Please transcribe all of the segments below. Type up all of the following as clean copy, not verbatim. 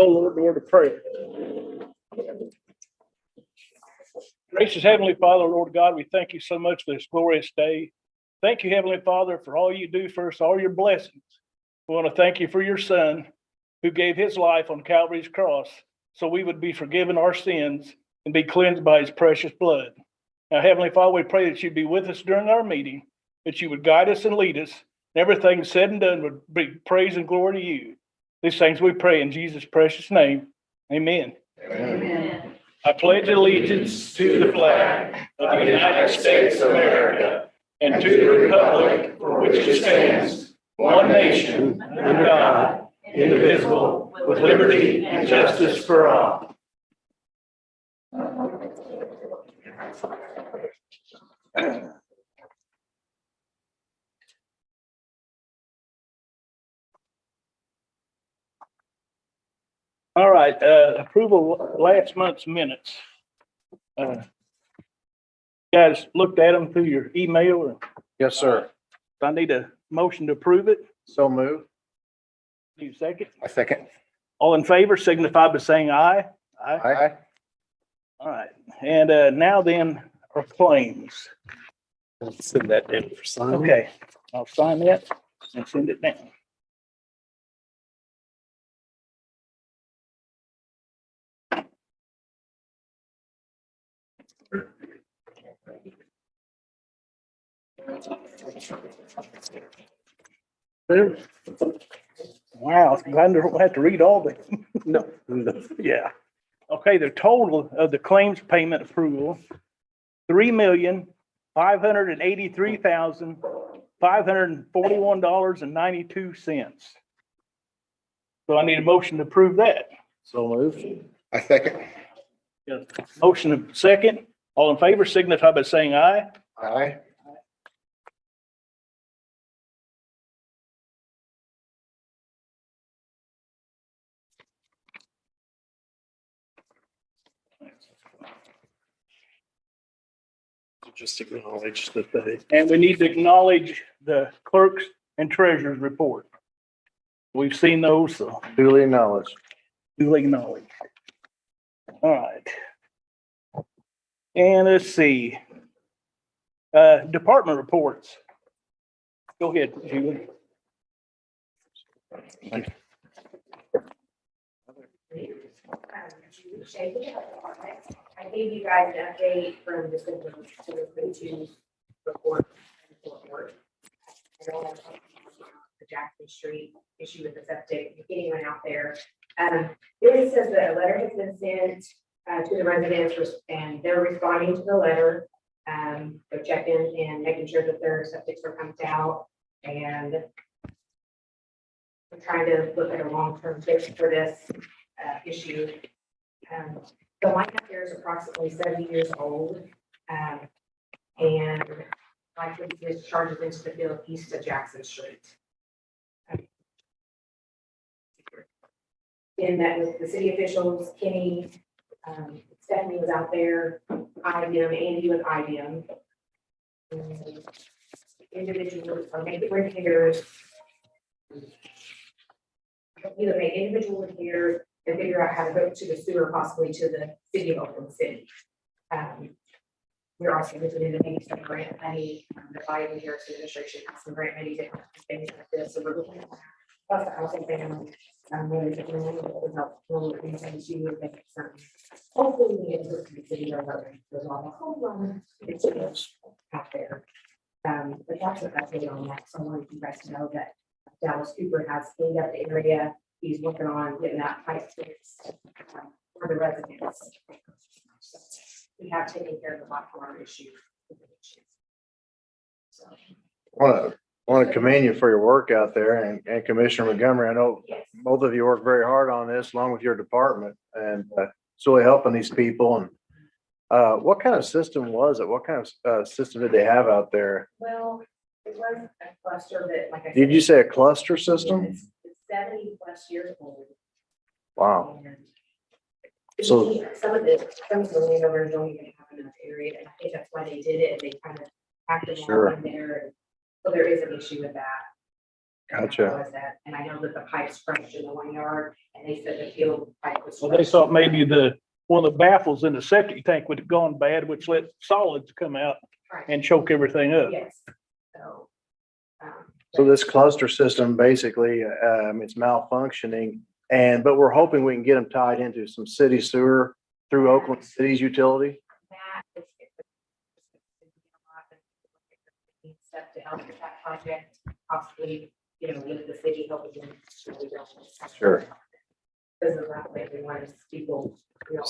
Oh, Lord, to pray. Gracious Heavenly Father, Lord God, we thank you so much for this glorious day. Thank you, Heavenly Father, for all you do for us, all your blessings. We want to thank you for your Son who gave his life on Calvary's cross so we would be forgiven our sins and be cleansed by his precious blood. Now, Heavenly Father, we pray that you'd be with us during our meeting, that you would guide us and lead us, and everything said and done would bring praise and glory to you. These things we pray in Jesus' precious name. Amen. Amen. I pledge allegiance to the flag of the United States of America and to the republic for which it stands, one nation, under God, indivisible, with liberty and justice for all. All right, approval of last month's minutes. Guys looked at them through your email, or Yes, sir. I need a motion to approve it. So move. Need a second? I second. All in favor signify by saying aye. Aye. All right, and now then, our claims. Send that in for sign. Okay, I'll sign that and send it down. Wow, I don't have to read all the. No. Yeah. Okay, the total of the claims payment approval, $3,583,541.92. So I need a motion to approve that. So move. I second. Motion of second. All in favor signify by saying aye. Aye. Just acknowledge that they. And we need to acknowledge the clerk's and treasurer's report. We've seen those, so Duly acknowledged. duly acknowledged. All right. And let's see. Department reports. Go ahead, Julie. I gave you guys an update from the report. I don't want to talk about the Jackson Street issue with the septic, getting one out there. It says that a letter has been sent to the residents and they're responding to the letter. They're checking and making sure that their septics are pumped out, and we're trying to look at a long-term fix for this issue. The line up there is approximately 70 years old, and likely discharges into the field east of Jackson Street. And that with the city officials, Kenny, Stephanie was out there, IBM, Andy with IBM. Individuals or make repairs. Either make individual repairs and figure out how to go to the sewer, possibly to the city of Oakland City. We're also looking into maybe some grant money. The Biden Harris administration has some grant money to things like this. So we're looking at that. Plus, I also think I'm really thinking that would help with these things you would make some. Hopefully, we get to the city of Oakland. There's a lot of hold on. It's out there. But that's what that's on that. So I wanted you guys to know that Dallas Cooper has cleaned up the area. He's working on getting that pipe fixed for the residents. We have taken care of the water issue. So, Want to commend you for your work out there, and Commissioner Montgomery. I know yes. both of you work very hard on this along with your department, and it's really helping these people. And what kind of system was it? What kind of system did they have out there? Well, it was a cluster that, like I said. Did you say a cluster system? It's 70 plus years old. Wow. And So- some of the landowners don't even have enough area, and I think that's why they did it, and they kind of packed them all Sure. in there. So there is an issue with that. Gotcha. Was that, and I know that the pipes crushed in the 1 yard, and they said the field pipe was. Well, they crushed. thought maybe one of the baffles in the septic tank would have gone bad, which let solids come out Right. and choke everything up. Yes, so. So this cluster system, basically, it's malfunctioning but we're hoping we can get them tied into some city sewer through Oakland City's utility. That is. Step to help with that project, possibly, with the city helping them. Sure. Because of that way, we want to people,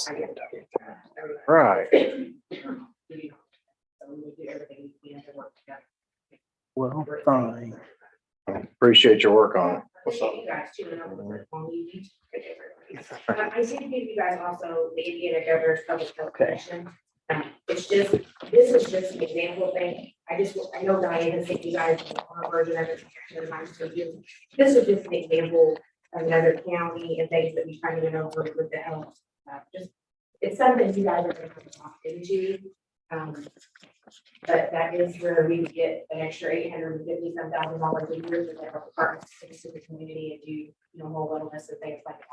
I get. Right. So we would do everything we can to work together. Well, fine. Appreciate your work on it. Appreciate you guys too, and I'll put it on YouTube. I did give you guys also the Indiana Governor's Public Health Commission. It's just, this is just an example thing. I know Diane has sent you guys a version of it. This is just an example of another county and things that we kind of know with the health. Just, it's something you guys are going to have to talk into. But that is where we would get an extra $850,000 a year for the health department to the community and do, more wellness and things like that.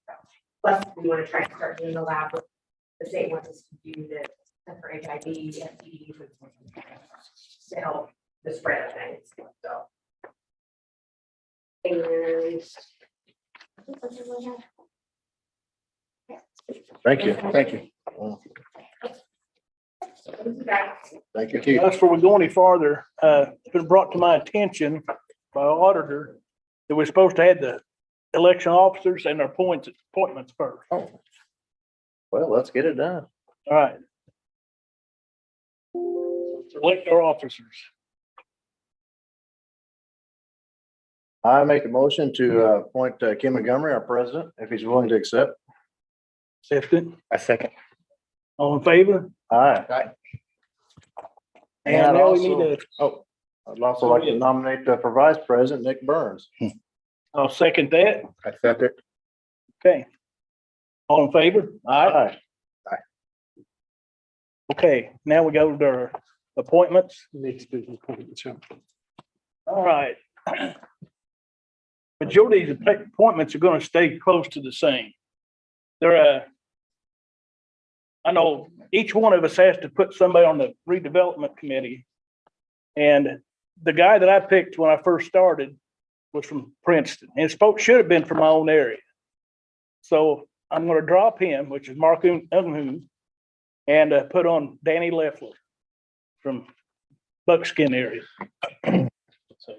So, plus, we want to try to start doing the lab with the state wants us to do the for HIV, STDs, to help the spread of things. So. And. Thank you. Thank you. Thank you. Just before we go any farther, it's been brought to my attention by our auditor that we're supposed to have the election officers and their appointments first. Oh. Well, let's get it done. All right. Elect our officers. I make a motion to appoint Kim Montgomery, our president, if he's willing to accept. Accepted. I second. All in favor? Aye. And now we need I'd also like to nominate for vice president, Nick Burns. I'll second that. I second. Okay. All in favor? Aye. Okay, now we go to our appointments. Next to the appointments, yeah. All right. Majority of the appointments are gonna stay close to the same. They're, I know each one of us has to put somebody on the redevelopment committee. And the guy that I picked when I first started was from Princeton, and should have been from my own area. So I'm gonna drop him, which is Mark Unhu, and put on Danny Leffler from Buckskin area. So,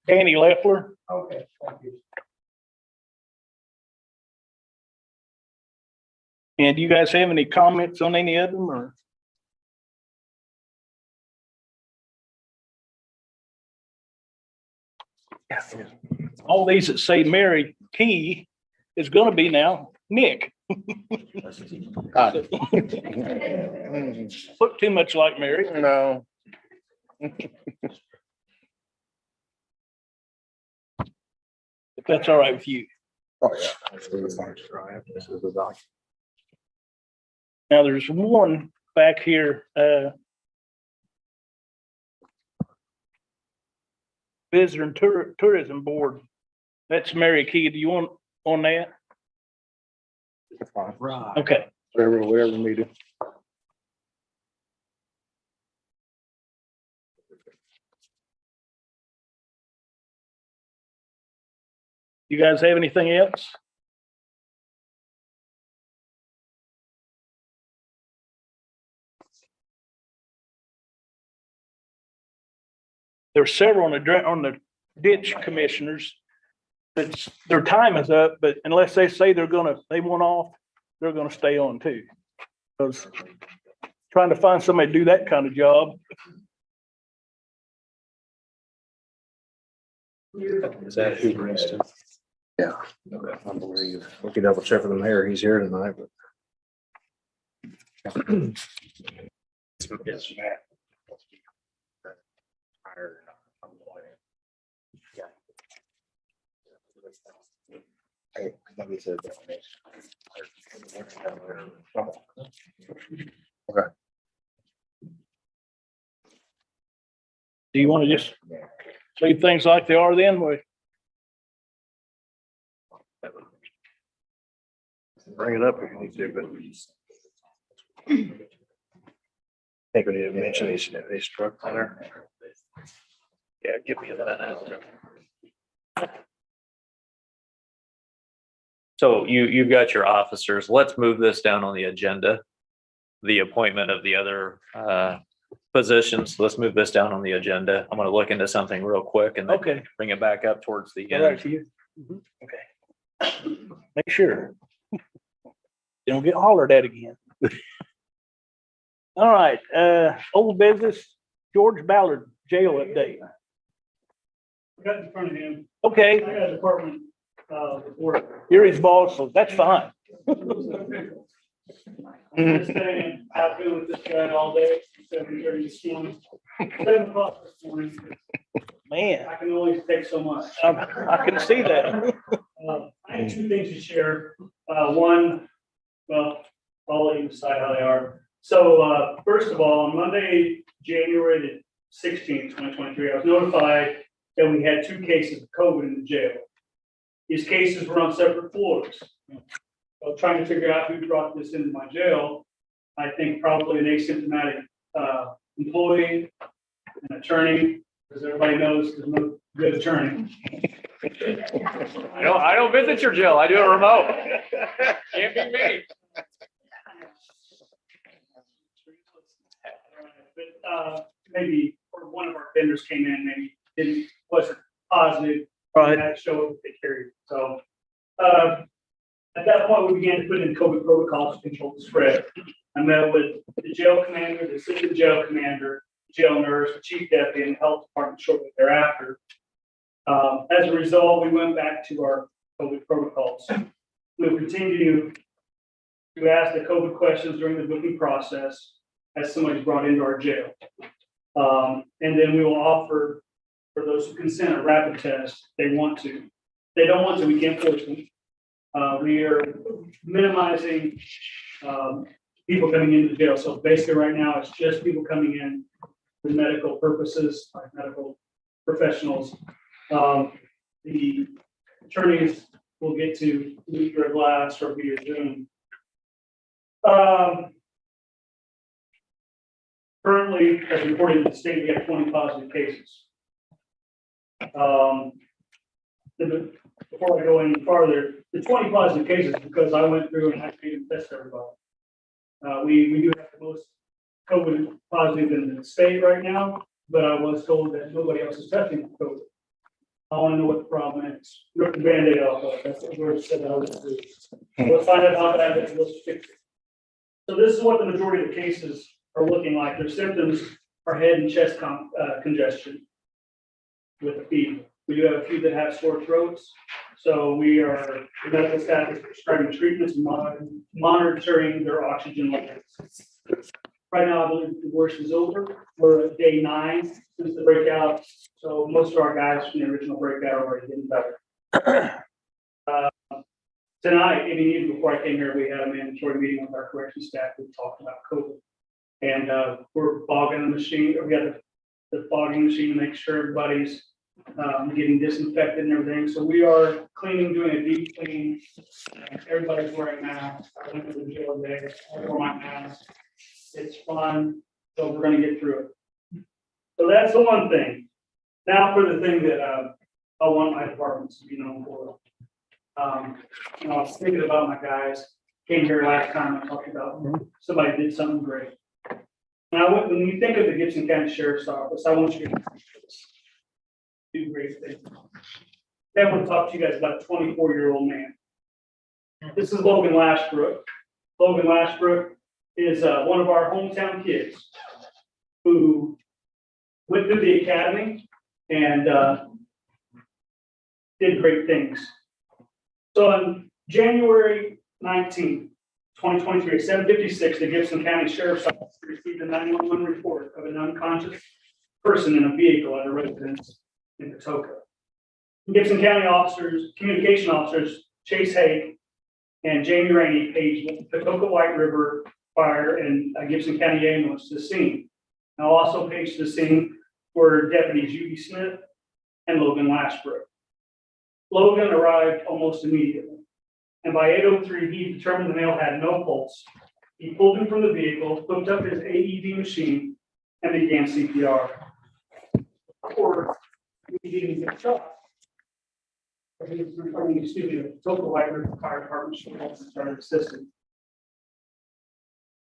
Danny Leffler. Okay, thank you. And do you guys have any comments on any of them, or? All these that say Mary Key is gonna be now Nick. Look too much like Mary. No. If that's all right with you. Oh, yeah. This is the doc. Now, there's one back here, Visitor and Tourism Board. That's Mary Key. Do you want on that? Right. Okay. Whatever needed. You guys have anything else? There's several on the ditch commissioners. That's their time is up, but unless they say they want off, they're gonna stay on too. Because trying to find somebody to do that kind of job. Is that who Princeton? Yeah. I believe. We can double check with the mayor. He's here tonight, but. Yes, Matt. Hey, let me say that. Okay. Do you want to just leave things like they are then? Bring it up if you need to, but I think we need to mention these trucks on there. Yeah, give me that. So you've got your officers. Let's move this down on the agenda. The appointment of the other positions. Let's move this down on the agenda. I'm gonna look into something real quick and then Okay. bring it back up towards the All right, end. to you. Okay. Make sure. You don't get hollered at again. All right, old business, George Ballard, jail update. Got in front of him. I Okay, got a department, report. you're his boss, so that's fine. I'm just saying, I've been with this guy all day, 7:30 this morning, 7 o'clock this morning. Man, I can only take so much. I can see that. I have two things to share. One, well, I'll let you decide how they are. So, first of all, on Monday, January the 16th, 2023, I was notified that we had 2 cases of COVID in the jail. These cases were on separate floors. I was trying to figure out who brought this into my jail. I think probably an asymptomatic employee, an attorney, because everybody knows there's no good attorney. I don't visit your jail. I do it remote. Can't be me. But maybe, or one of our vendors came in, maybe wasn't positive. Right. Had to show what they carried. So, at that point, we began to put in COVID protocols to control the spread. I met with the jail commander, the assistant jail commander, jail nurse, the chief deputy, and the health department shortly thereafter. As a result, we went back to our COVID protocols. We'll continue to ask the COVID questions during the booking process as somebody's brought into our jail. And then we will offer, for those who consent, a rapid test. They want to. If they don't want to, we can't force them. We are minimizing people coming into the jail. So basically right now, it's just people coming in for medical purposes, like medical professionals. The attorneys will get to meet through glass or via Zoom. Currently, as reported in the state, we have 20 positive cases. Before I go any farther, the 20 positive cases, because I went through and I made them test everybody. We do have the most COVID positive in the state right now, but I was told that nobody else is testing COVID. I want to know what the problem is. Rip the Band-Aid off of it. That's what George said I was doing. Let's find out how bad it is. Let's fix it. So this is what the majority of the cases are looking like. Their symptoms are head and chest congestion with a fever. We do have a few that have sore throats. So the medical staff is prescribing treatments, monitoring their oxygen levels. Right now, I believe the worst is over. We're at day 9 since the breakout. So most of our guys from the original breakout are already getting better. Tonight, even before I came here, we had a mandatory meeting with our corrections staff. We talked about COVID. And we're fogging the machine. We got the fogging machine to make sure everybody's getting disinfected and everything. So we are cleaning, doing a deep clean. Everybody's wearing masks. I went to the jail today. I wore my mask. It's fun. So we're going to get through it. So that's the one thing. Now for the thing that I want my departments to be known for. I was thinking about my guys. Came here last time and talked about somebody did something great. Now, when you think of the Gibson County Sheriff's Office, I want you to do great things. I want to talk to you guys about a 24-year-old man. This is Logan Lashbrook. Logan Lashbrook is one of our hometown kids who went through the academy and did great things. So on January 19th, 2023, at 7:56, the Gibson County Sheriff's Office received a 911 report of an unconscious person in a vehicle at a residence in Patoka. Gibson County officers, communication officers, Chase Haig and Jamie Rainey paged Patoka White River Fire and Gibson County ambulance to the scene. Now also paged to the scene were deputies Judy Smith and Logan Lashbrook. Logan arrived almost immediately, and by 8:03, he determined the male had no pulse. He pulled him from the vehicle, hooked up his AED machine, and began CPR. Or he didn't get shot. But he was referring to the Tocqueville Fire Department started assisting.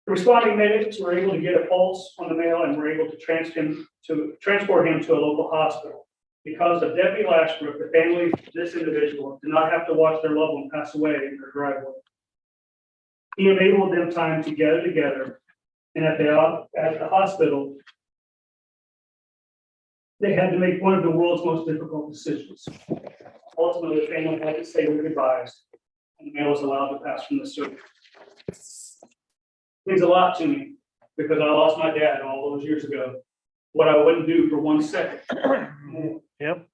The responding medics were able to get a pulse on the male and were able to transport him to a local hospital. Because of Deputy Lashbrook, the family of this individual did not have to watch their loved one pass away in their driveway. He enabled them time to gather together, and at the hospital, they had to make one of the world's most difficult decisions. Ultimately, the family had to say their goodbyes, and the male was allowed to pass from the surgery. Means a lot to me because I lost my dad all those years ago. What I wouldn't do for 1 second. Yep.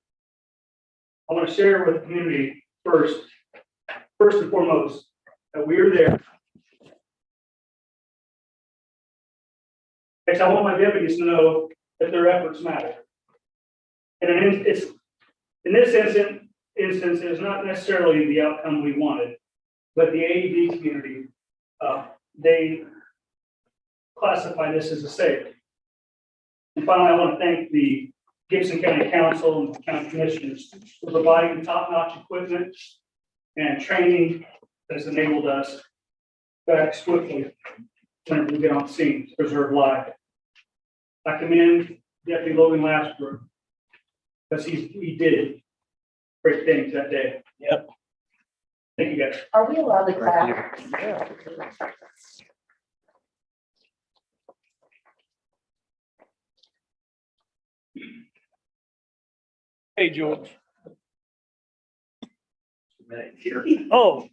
I want to share with the community first and foremost, that we are there. Next, I want my deputies to know that their efforts matter. And in this instance, it is not necessarily the outcome we wanted, but the AED community, they classify this as a save. And finally, I want to thank the Gibson County Council and County Commissioners for providing top-notch equipment and training that has enabled us to act swiftly whenever we get on scene to preserve life. I commend Deputy Logan Lashbrook because he did great things that day. Yep. Thank you, guys. Are we allowed to clap? Hey, George. Oh.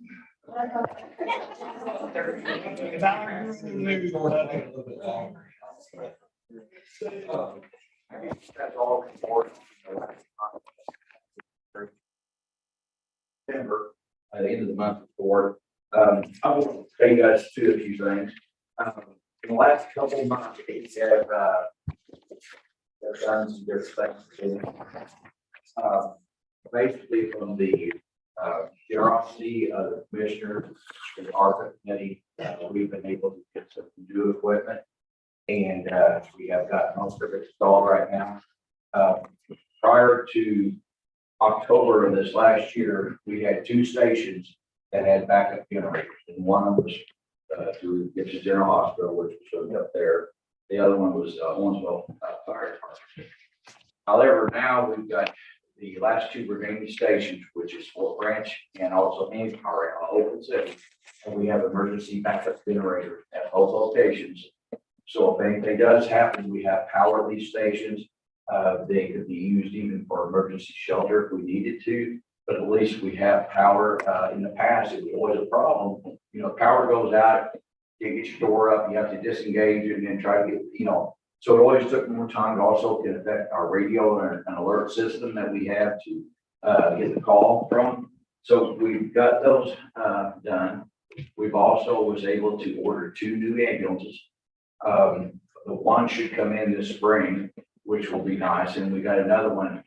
September, at the end of the month before. I want to tell you guys a few things. In the last couple of months, we have done some different things. Basically from the generosity of the commissioner, the ARPA committee, we've been able to get some new equipment. And we have got most of it installed right now. Prior to October of this last year, we had 2 stations that had backup generators, and one of them was through Gibson General Hospital, which was hooked up there. The other one was Owensville Fire Department. However, now we've got the last 2 remaining stations, which is Fort Branch and also in our Oakland City, and we have emergency backup generators at both locations. So if anything does happen, we have power at these stations. They could be used even for emergency shelter if we needed to, but at least we have power. In the past, it was always a problem. You know, power goes out, you get your door up, you have to disengage and then try to get, so it always took more time. It also can affect our radio and an alert system that we have to get the call from. So we've got those done. We've also was able to order 2 new ambulances. The one should come in this spring, which will be nice, and we got another one.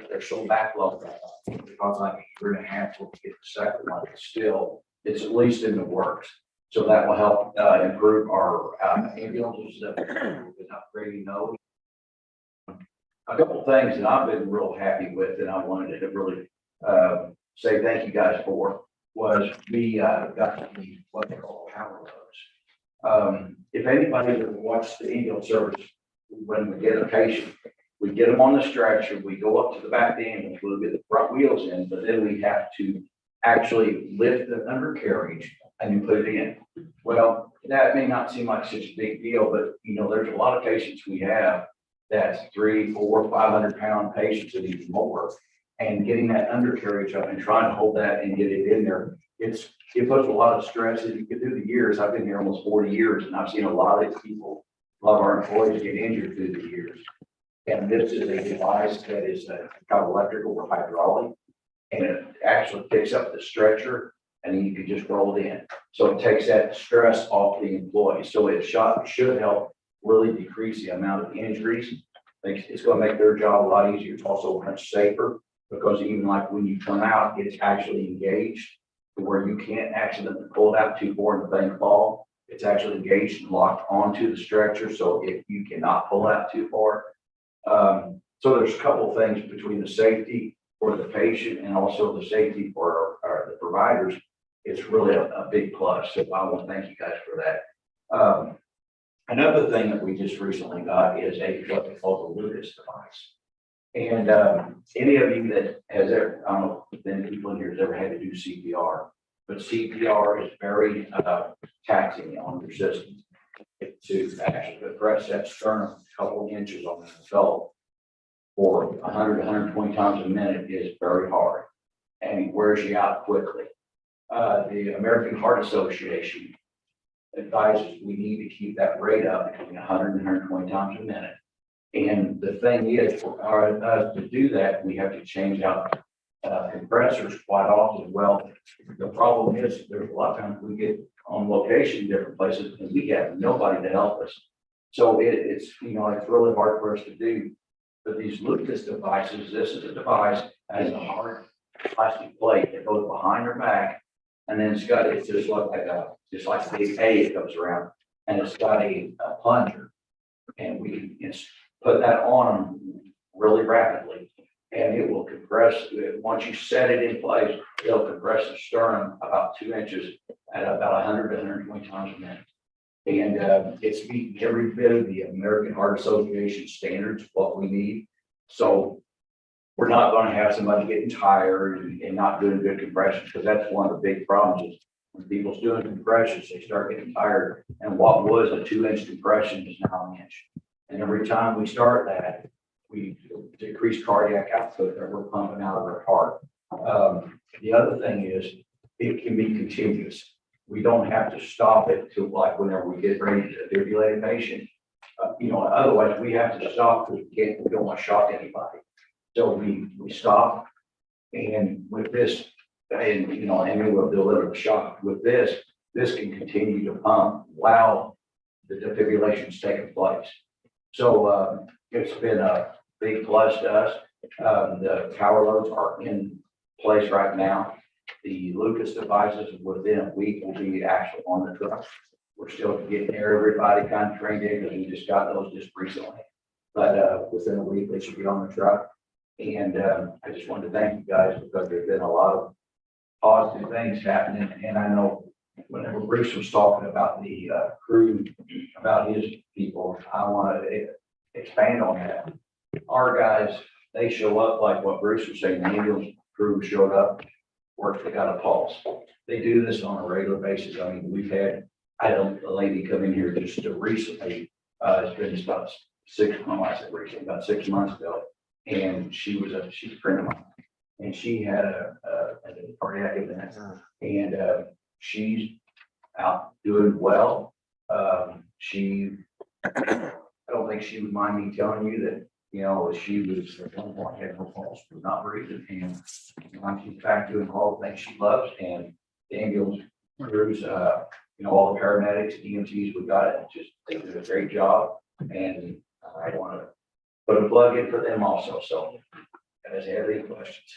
They're so backlogged because like a year and a half till we get the second one. Still, it's at least in the works, so that will help improve our ambulances that we've been upgrading those. A couple of things that I've been real happy with, and I wanted to really say thank you guys for, was we got the what they call power loads. If anybody that watched the ambulance service, when we get a patient, we get them on the stretcher, we go up to the back of the ambulance, we'll get the front wheels in, but then we have to actually lift the undercarriage and then put it in. Well, that may not seem like such a big deal, but there's a lot of patients we have that's 300, 400, 500-pound patients and even more. And getting that undercarriage up and trying to hold that and get it in there, it puts a lot of stress. As you get through the years, I've been here almost 40 years, and I've seen a lot of people, a lot of our employees get injured through the years. And this is a device that is kind of electrical or hydraulic, and it actually picks up the stretcher, and then you can just roll it in. So it takes that stress off the employee. So it should help really decrease the amount of injuries. It's gonna make their job a lot easier. It's also much safer, because even like when you come out, it's actually engaged to where you can't accidentally pull it out too far and the thing fall. It's actually engaged and locked onto the stretcher, so if you cannot pull out too far. So there's a couple of things between the safety for the patient and also the safety for the providers. It's really a big plus, so I want to thank you guys for that. Another thing that we just recently got is what they call the Lucas device. And any of you that has ever, I don't know if any people in here has ever had to do CPR, but CPR is very taxing on your system. To actually press that sternum a couple inches on the adult for 100, 120 times a minute is very hard, and it wears you out quickly. The American Heart Association advises we need to keep that rate up between 100 and 120 times a minute. And the thing is, for us to do that, we have to change out compressors quite often. Well, the problem is there's a lot of times we get on location in different places and we have nobody to help us. So it's, you know, it's really hard for us to do. But these Lucas devices, this is a device that has a hard plastic plate that goes behind your back. And then it's just like the big A it comes around, and it's got a plunger. And we can put that on them really rapidly, and it will compress. Once you set it in place, it'll compress the sternum about 2 inches at about 100 to 120 times a minute. And it's meeting every bit of the American Heart Association standards, what we need. So we're not going to have somebody getting tired and not doing good compressions, because that's one of the big problems is when people's doing compressions, they start getting tired. And what was a 2-inch compression is now an inch. And every time we start that, we decrease cardiac output that we're pumping out of our heart. The other thing is it can be continuous. We don't have to stop it till like whenever we get ready to defibrillate a patient. You know, otherwise we have to stop because we don't want to shock anybody. So we stop, and with this, and you know, and we will deliver the shock. With this can continue to pump while the defibrillation is taking place. So it's been a big plus to us. The power loads are in place right now. The Lucas devices within a week will be actually on the truck. We're still getting everybody kind of trained in because we just got those just recently. But within a week, they should be on the truck. And I just wanted to thank you guys because there's been a lot of positive things happening. And I know whenever Bruce was talking about the crew, about his people, I want to expand on that. Our guys, they show up like what Bruce was saying, the ambulance crew showed up, worked, they got a pulse. They do this on a regular basis. I mean, I had a lady come in here just recently, it's been about 6 months, recently, about 6 months ago. And she's a friend of mine, and she had a cardiac event, and she's out doing well. I don't think she would mind me telling you that, you know, she was at one point had no pulse, was not breathing, and now she's back doing all the things she loves. And the ambulance crews, you know, all the paramedics, EMTs, we got it. Just they did a great job, and I want to put a plug in for them also. So, guys, have any questions?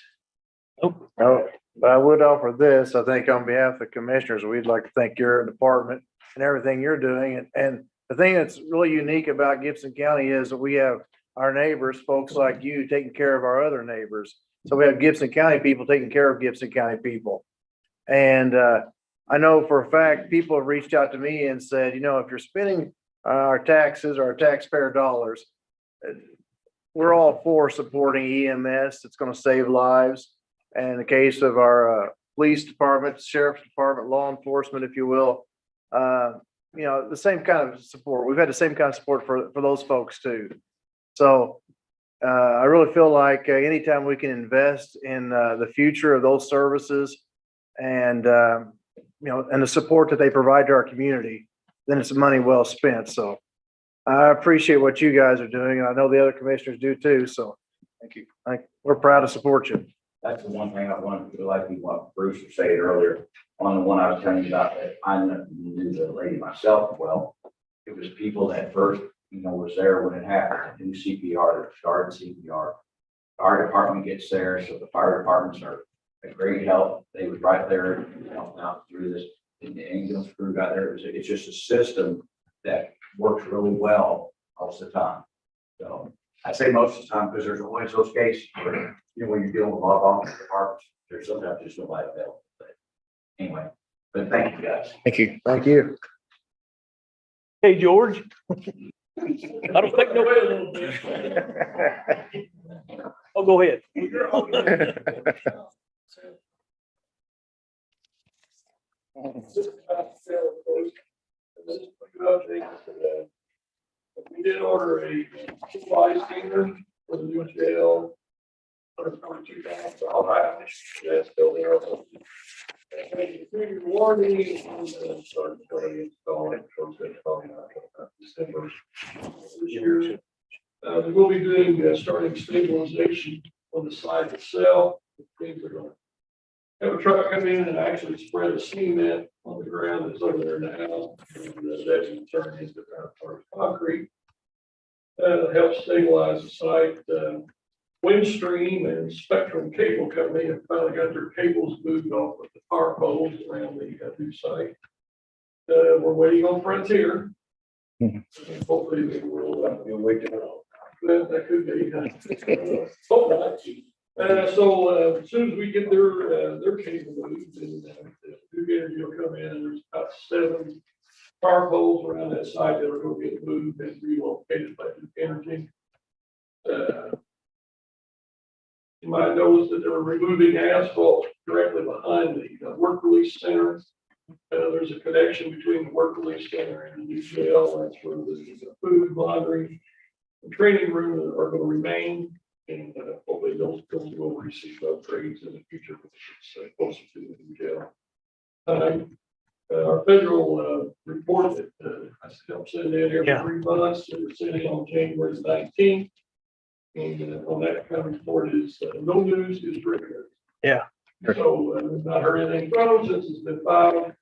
No, but I would offer this. I think on behalf of the commissioners, we'd like to thank your department and everything you're doing. And the thing that's really unique about Gibson County is that we have our neighbors, folks like you, taking care of our other neighbors. So we have Gibson County people taking care of Gibson County people. And I know for a fact, people have reached out to me and said, you know, if you're spending our taxes or our taxpayer dollars, we're all for supporting EMS. It's going to save lives. And in the case of our police department, sheriff's department, law enforcement, if you will, you know, the same kind of support. We've had the same kind of support for those folks too. So I really feel like anytime we can invest in the future of those services and, you know, and the support that they provide to our community, then it's money well spent. So I appreciate what you guys are doing, and I know the other commissioners do too. So thank you. We're proud to support you. That's the one thing I wanted to like what Bruce was saying earlier on the one I was telling you about that I knew the lady myself well. It was people that first was there when it happened, to do CPR, to start CPR. Fire department gets there, so the fire departments are a great help. They was right there, helping out through this. And the ambulance crew got there. It's just a system that works really well most of the time. So I say most of the time because there's always those cases where, when you're dealing with a lot of office departments, there's sometimes just nobody available. But anyway, but thank you guys. Thank you. Thank you. Hey, George. I don't think no. Oh, go ahead. We did order a fly scanner for the new jail. That's still there. Warning and start installing. December this year. We will be doing starting stabilization on the site itself. Things are going to have a truck come in and actually spread a cement on the ground that's over there now. And that can turn into part of concrete. Help stabilize the site. Windstream and Spectrum Cable Company have finally got their cables moved off of the power poles around the new site. We're waiting on Frontier. Hopefully they will. You'll wait to know. That could be. Hopefully. So as soon as we get their cable moved, and Duke Energy will come in, and there's about 7 power poles around that site that are going to get moved and relocated by Duke Energy. You might notice that they're removing asphalt directly behind the work release center. There's a connection between the work release center and the new jail. That's where the food, laundry, and training room are going to remain. And hopefully those will receive upgrades in the future, closer to the new jail. Our federal report that I still send in every 3 months, it was sent in on January 19th. And on that kind of report is no news is great news. Yeah. So we've not heard anything from them since it's been filed.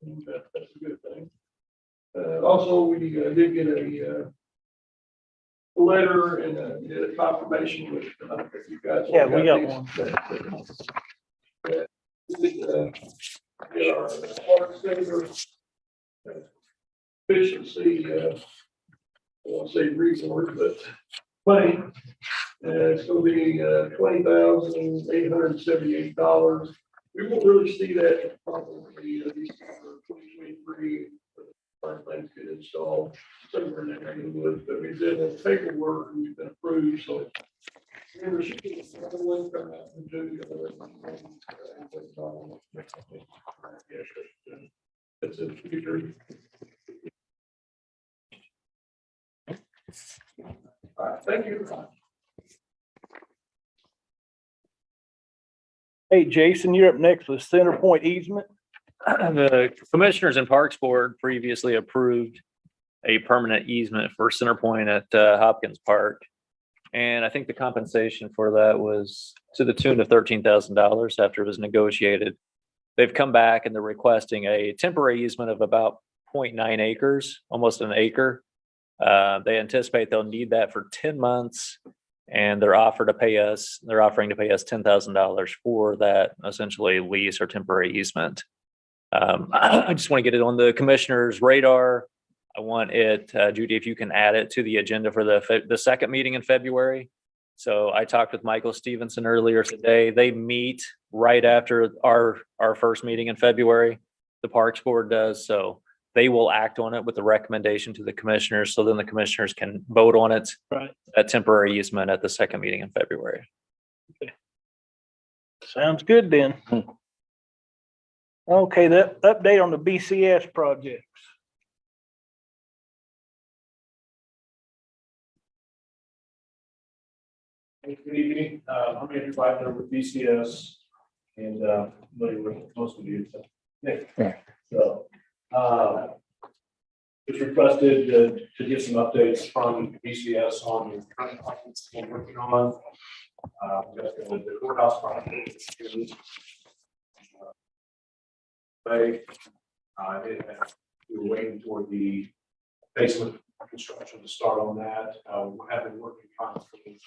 And that's a good thing. Also, we did get a letter and a confirmation with you guys. Yeah, we got one. Get our water saver efficiency, I won't say resource, but money. It's going to be $20,878. We won't really see that probably December 2023. Our things get installed somewhere in that neighborhood, but we did the paperwork and we've been approved, so. Remember, she can another one come out and do the other one. That's in the future. All right, thank you. Hey, Jason, you're up next with Center Point easement. The Commissioners and Parks Board previously approved a permanent easement for Center Point at Hopkins Park. And I think the compensation for that was to the tune of $13,000 after it was negotiated. They've come back and they're requesting a temporary easement of about 0.9 acres, almost an acre. They anticipate they'll need that for 10 months. And they're offering to pay us $10,000 for that essentially lease or temporary easement. I just want to get it on the commissioner's radar. I want it, Judy, if you can add it to the agenda for the second meeting in February. So I talked with Michael Stevenson earlier today. They meet right after our first meeting in February. The Parks Board does. So they will act on it with the recommendation to the commissioners. So then the commissioners can vote on it. Right. That temporary easement at the second meeting in February. Okay. Sounds good then. Okay, that update on the BCS projects. Good evening. I'm Andrew Biden with BCS and familiar with most of you. Nick. So just requested to get some updates from BCS on the current projects we're working on. We've got the courthouse project. We were waiting toward the basement construction to start on that. We have been working constantly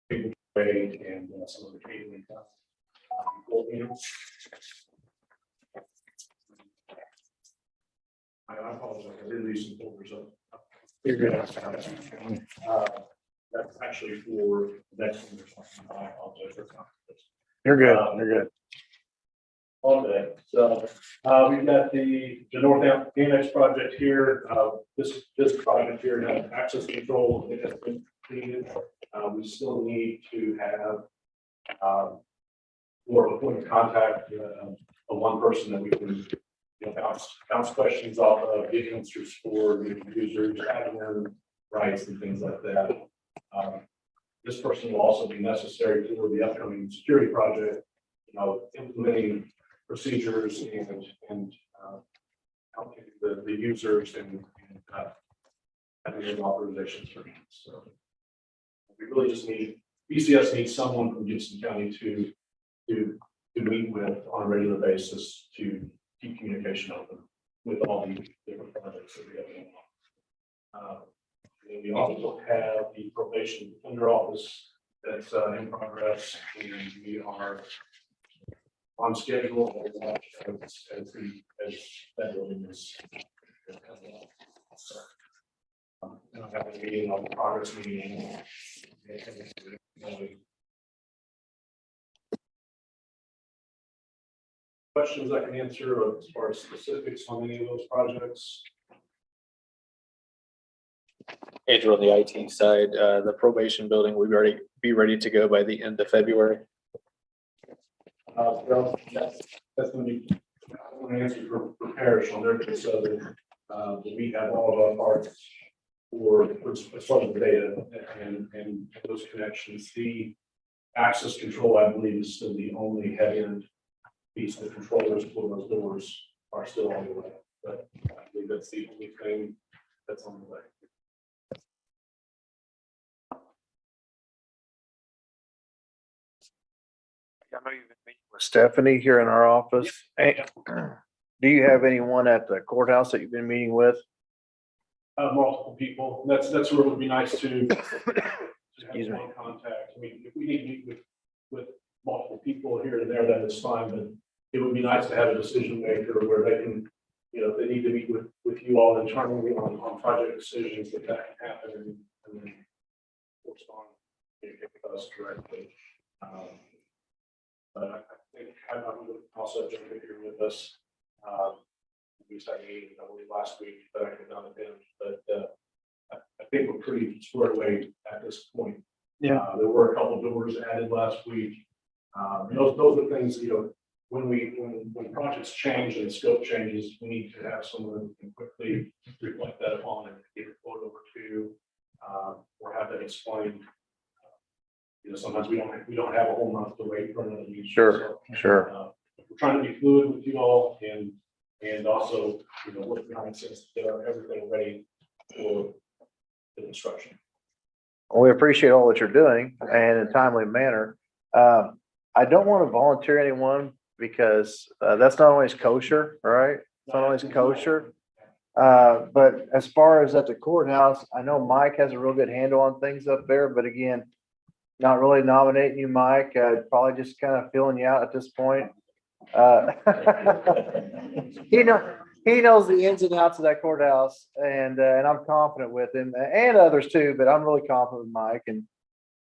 to grade and some of the catering. I apologize, I did leave some folders up. You're good. That's actually for the next one or something. I apologize for that. You're good. You're good. Okay, so, we've got the North Annex project here, this project here has access control, it has been completed. We still need to have, more of a point of contact, of one person that we can, bounce questions off of, get answers for the users, admin rights and things like that. This person will also be necessary for the upcoming security project, implementing procedures and helping the users and having authorizations for him. So we really just need, BCS needs someone from Gibson County to meet with on a regular basis to keep communication open with all the different projects that we have going on. And we also have the probation defender office that's in progress, and we are on schedule as that building is. I have a meeting on the progress meeting. Questions I can answer as far as specifics on any of those projects? Andrew, on the IT side, the probation building, we've already be ready to go by the end of February. Well, that's going to be, I want to answer for Parish on their concern. We have all of our parts for as far as the data and those connections. The access control, I believe, is still the only head end piece. The controllers for those doors are still on the way, but I believe that's the only thing that's on the way. I know you've been meeting with Stephanie here in our office. Hey, do you have anyone at the courthouse that you've been meeting with? Multiple people. That's where it would be nice to Excuse me. have one contact. I mean, if we need to meet with multiple people here and there, that is fine, but it would be nice to have a decision maker where they can, if they need to meet with you all internally on project decisions, that can happen and then correspond with us directly. But I think I would also jump in here with us. We started meeting, I believe, last week, but I could not attend. But I think we're pretty squared away at this point. Yeah. There were a couple of doors added last week. Those are things, when projects change and scope changes, we need to have someone who can quickly reflect that upon and get it forward over to, or have that explained. Sometimes we don't have a whole month to wait for another user. Sure, sure. We're trying to be fluid with you all and also, work behind the scenes to get everything ready for the construction. We appreciate all that you're doing and in a timely manner. I don't want to volunteer anyone because that's not always kosher, right? It's not always kosher. But as far as at the courthouse, I know Mike has a real good handle on things up there, but again, not really nominating you, Mike, probably just kind of filling you out at this point. He knows the ins and outs of that courthouse and I'm confident with him and others too, but I'm really confident with Mike and,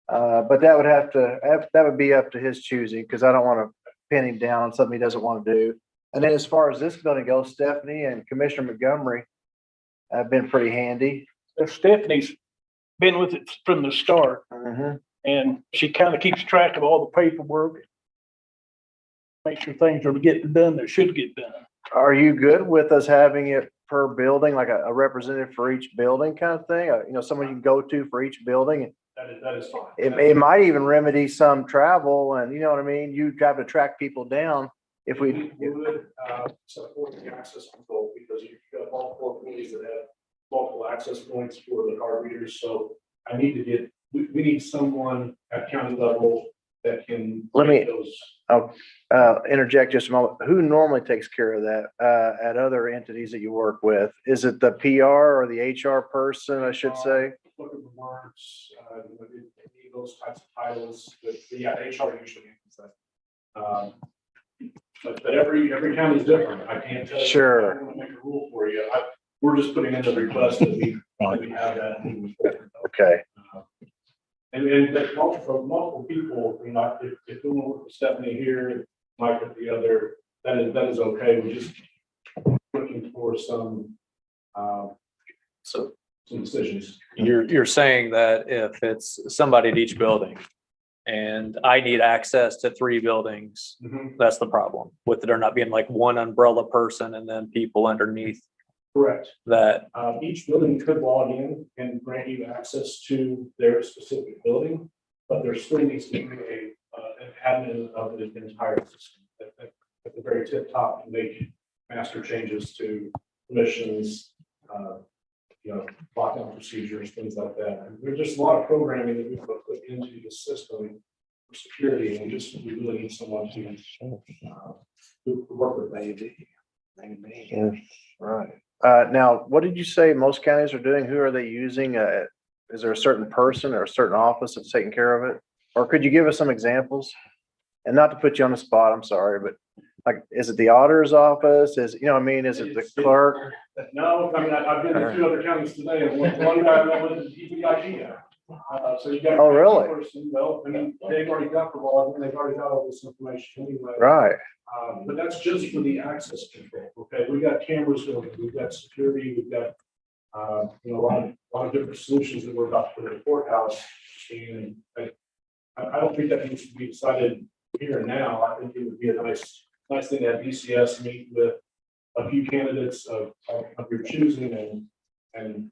but that would be up to his choosing because I don't want to pin him down on something he doesn't want to do. And then as far as this building goes, Stephanie and Commissioner Montgomery have been pretty handy. Stephanie's been with it from the start. Mhm. And she kind of keeps track of all the paperwork. Make sure things are getting done that should get done. Are you good with us having it per building, like a representative for each building kind of thing? Someone you can go to for each building? That is fine. It might even remedy some travel and you know what I mean? You have to track people down if we. would support the access control because you've got multiple communities that have multiple access points for the card readers. So I need to we need someone at county level that can. Let me- make those. Interject just a moment. Who normally takes care of that, at other entities that you work with? Is it the PR or the HR person, I should say? Look at the words, need those types of titles, but yeah, HR usually handles that. But every county is different. I can't tell you. Sure. I don't want to make a rule for you. We're just putting in the request that we have that. Okay, And that multiple people, you know, if we want to work with Stephanie here, Mike with the other, that is okay. We're just looking for some So decisions. you're saying that if it's somebody at each building and I need access to 3 buildings, that's the problem with there not being like one umbrella person and then people underneath Correct. that. Each building could log in and grant you access to their specific building, but there still needs to be an admin of the entire system at the very tip top to make master changes to permissions, lockdown procedures, things like that. And there's just a lot of programming that we put into the system for security, and we really need someone to work with that. yeah, right. Now, what did you say most counties are doing? Who are they using? Is there a certain person or a certain office that's taking care of it? Or could you give us some examples? And not to put you on the spot, I'm sorry, but like, is it the auditor's office? Is, you know what I mean? Is it the clerk? No, I mean, I've been to 2 other counties today, and one guy that was the DPIG. So you got. Oh, really? Well, I mean, they've already got the law, and they've already got all this information anyway. Right, But that's just for the access control, okay? We got cameras going, we've got security, we've got, a lot of different solutions that we're about to put in the courthouse. And I don't think that needs to be decided here and now. I think it would be a nice thing to have DCS meet with a few candidates of your choosing and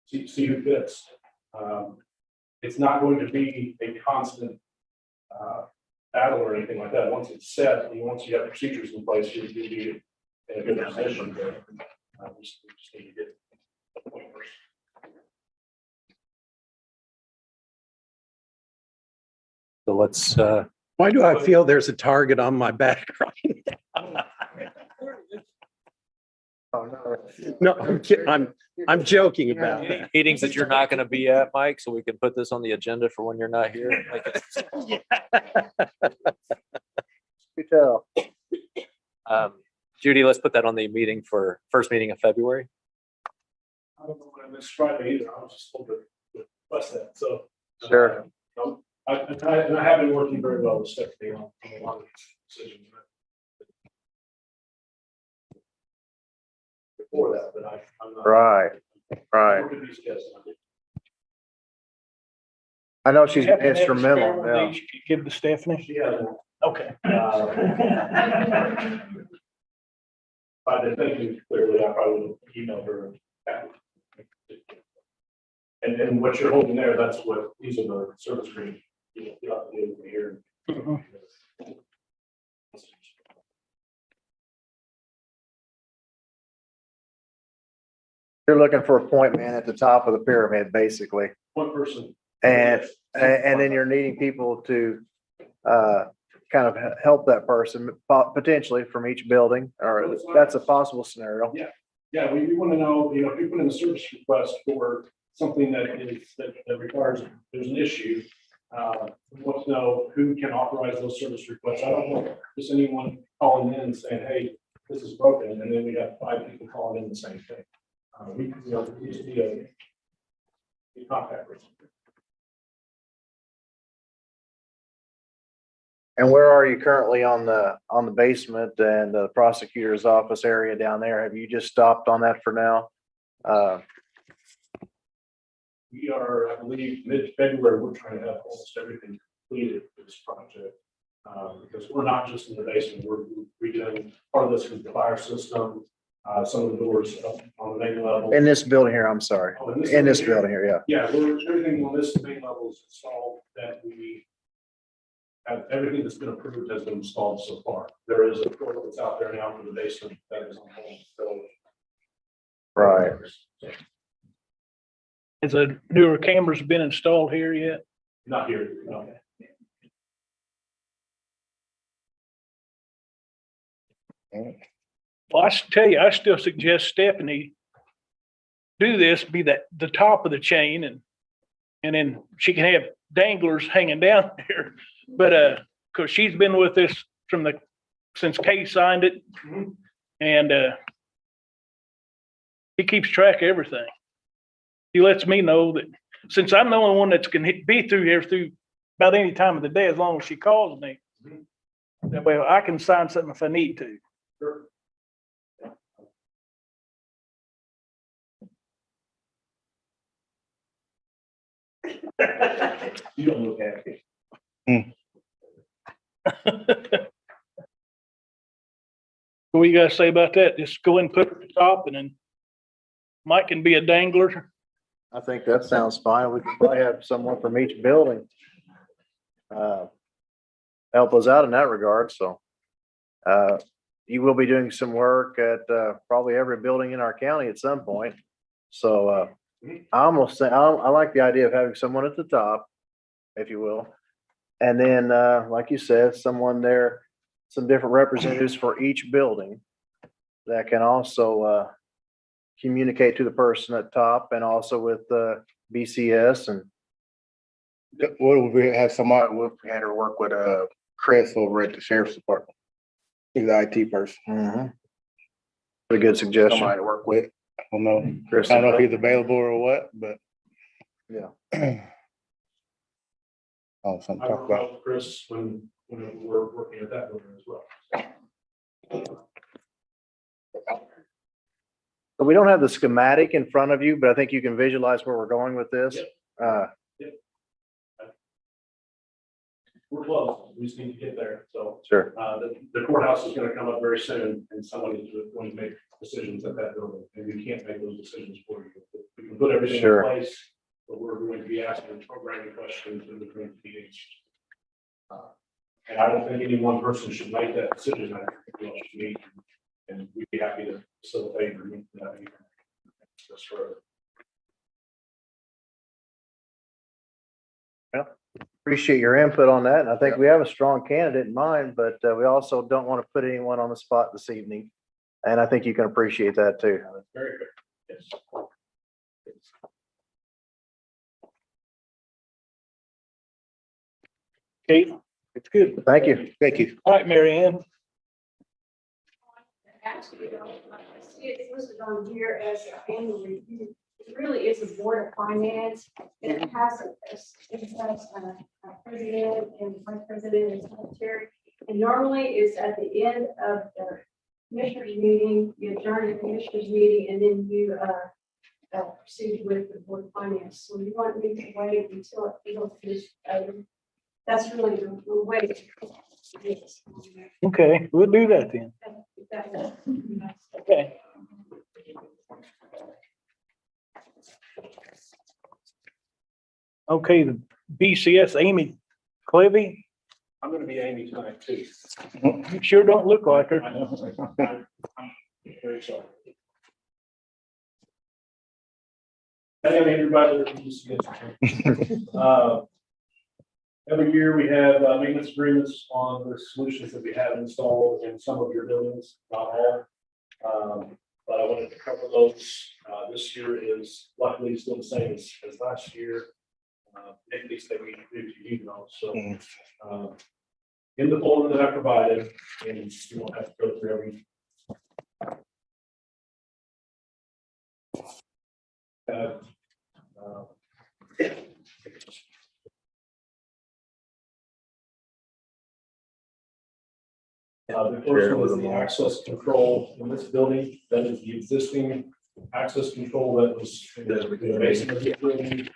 see who fits. It's not going to be a constant battle or anything like that. Once it's set, and once you have procedures in place, you'll be in a good position. We just need to get the point first. So let's, Why do I feel there's a target on my back right now? oh, no. No, I'm joking about any that. meetings that you're not going to be at, Mike, so we can put this on the agenda for when you're not here. Like, You tell. Judy, let's put that on the meeting for first meeting of February. I don't know when I missed Friday either. I was just told to request that, so. Sure. I have been working very well with Stephanie on a lot of these decisions. Before that, but I'm not. Right, right. Working these guys. I know she's You have to have a instrumental, spare one of yeah. these you could give to Stephanie. She has one. Okay. If I didn't think you clearly, I probably would have emailed her back. And then what you're holding there, that's what, these are the service agreements. You have to do over here. Mhm. You're looking for a point man at the top of the pyramid, basically. One person. And then you're needing people to, kind of help that person potentially from each building, or that's a possible scenario. Yeah, we want to know, if you put in a service request for something that requires, there's an issue. We want to know who can authorize those service requests. I don't want just anyone calling in and saying, hey, this is broken, and then we got 5 people calling in the same thing. We need to be a contact person. And where are you currently on the basement and the prosecutor's office area down there? Have you just stopped on that for now? We are, I believe, mid-February, we're trying to have almost everything completed for this project. Because we're not just in the basement, we're redoing part of this with the fire system, some of the doors up on the main level. In this building here, I'm sorry. Oh, In this building here, yeah. Yeah, everything on this main level is installed that we have, everything that's been approved has been installed so far. There is a floor that's out there now for the basement that is on hold, so. Right. Has a newer cameras been installed here yet? Not here, no. Well, I should tell you, I still suggest Stephanie do this, be the top of the chain and then she can have danglers hanging down there. But, cause she's been with us since Kay signed it. And, he keeps track of everything. He lets me know that, since I'm the only one that's can be through here through about any time of the day, as long as she calls me. That way I can sign something if I need to. Sure. You don't look happy. What do you guys say about that? Just go and put it at the top and then Mike can be a dangler. I think that sounds fine. We could probably have someone from each building help us out in that regard, so. You will be doing some work at probably every building in our county at some point. So I almost say, I like the idea of having someone at the top, if you will. And then, like you said, someone there, some different representatives for each building that can also communicate to the person at top and also with BCS and. What would we have somebody, we had her work with Chris over at the sheriff's department? He's the IT person. Pretty good suggestion. Somebody to work with. I don't know. Chris. I don't know if he's available or what, but. Yeah. Oh, something I to talk work about. out with Chris when we're working at that building as well. So we don't have the schematic in front of you, but I think you can visualize where we're going with this. We're close. We just need to get there. So Sure. the courthouse is gonna come up very soon and someone is going to make decisions at that building. And we can't make those decisions for you. We can put everything in Sure. place, but we're going to be asking programming questions in between meetings. And I don't think any one person should make that decision. I think we all should meet and we'd be happy to facilitate or meet that. That's further. Appreciate your input on that. And I think we have a strong candidate in mind, but we also don't want to put anyone on the spot this evening. And I think you can appreciate that too. That's very good. Yes. Kate, it's good. Thank you. Thank you. All right, Mary Ann. Actually, I see it's listed on here as an annual review. It really is a board of finance, and it has a president and vice president and secretary. And normally it's at the end of the commissioners meeting, you adjourn the commissioners meeting, and then you proceed with the board of finance. So you want me to wait until it goes to this item? That's really the way. Okay, we'll do that then. Okay. Okay, the BCS, Amy Clevy, I'm gonna be Amy tonight too. you sure don't look like her. I know. I'm very sorry. Hey, everybody. Every year we have maintenance agreements on the solutions that we have installed in some of your buildings, not all. But I wanted to cover those. This year is luckily still the same as last year. At least that we reviewed those. So in the folder that I provided, and you won't have to go through every. The first one is the access control in this building. That is the existing access control that was in the basement of this building.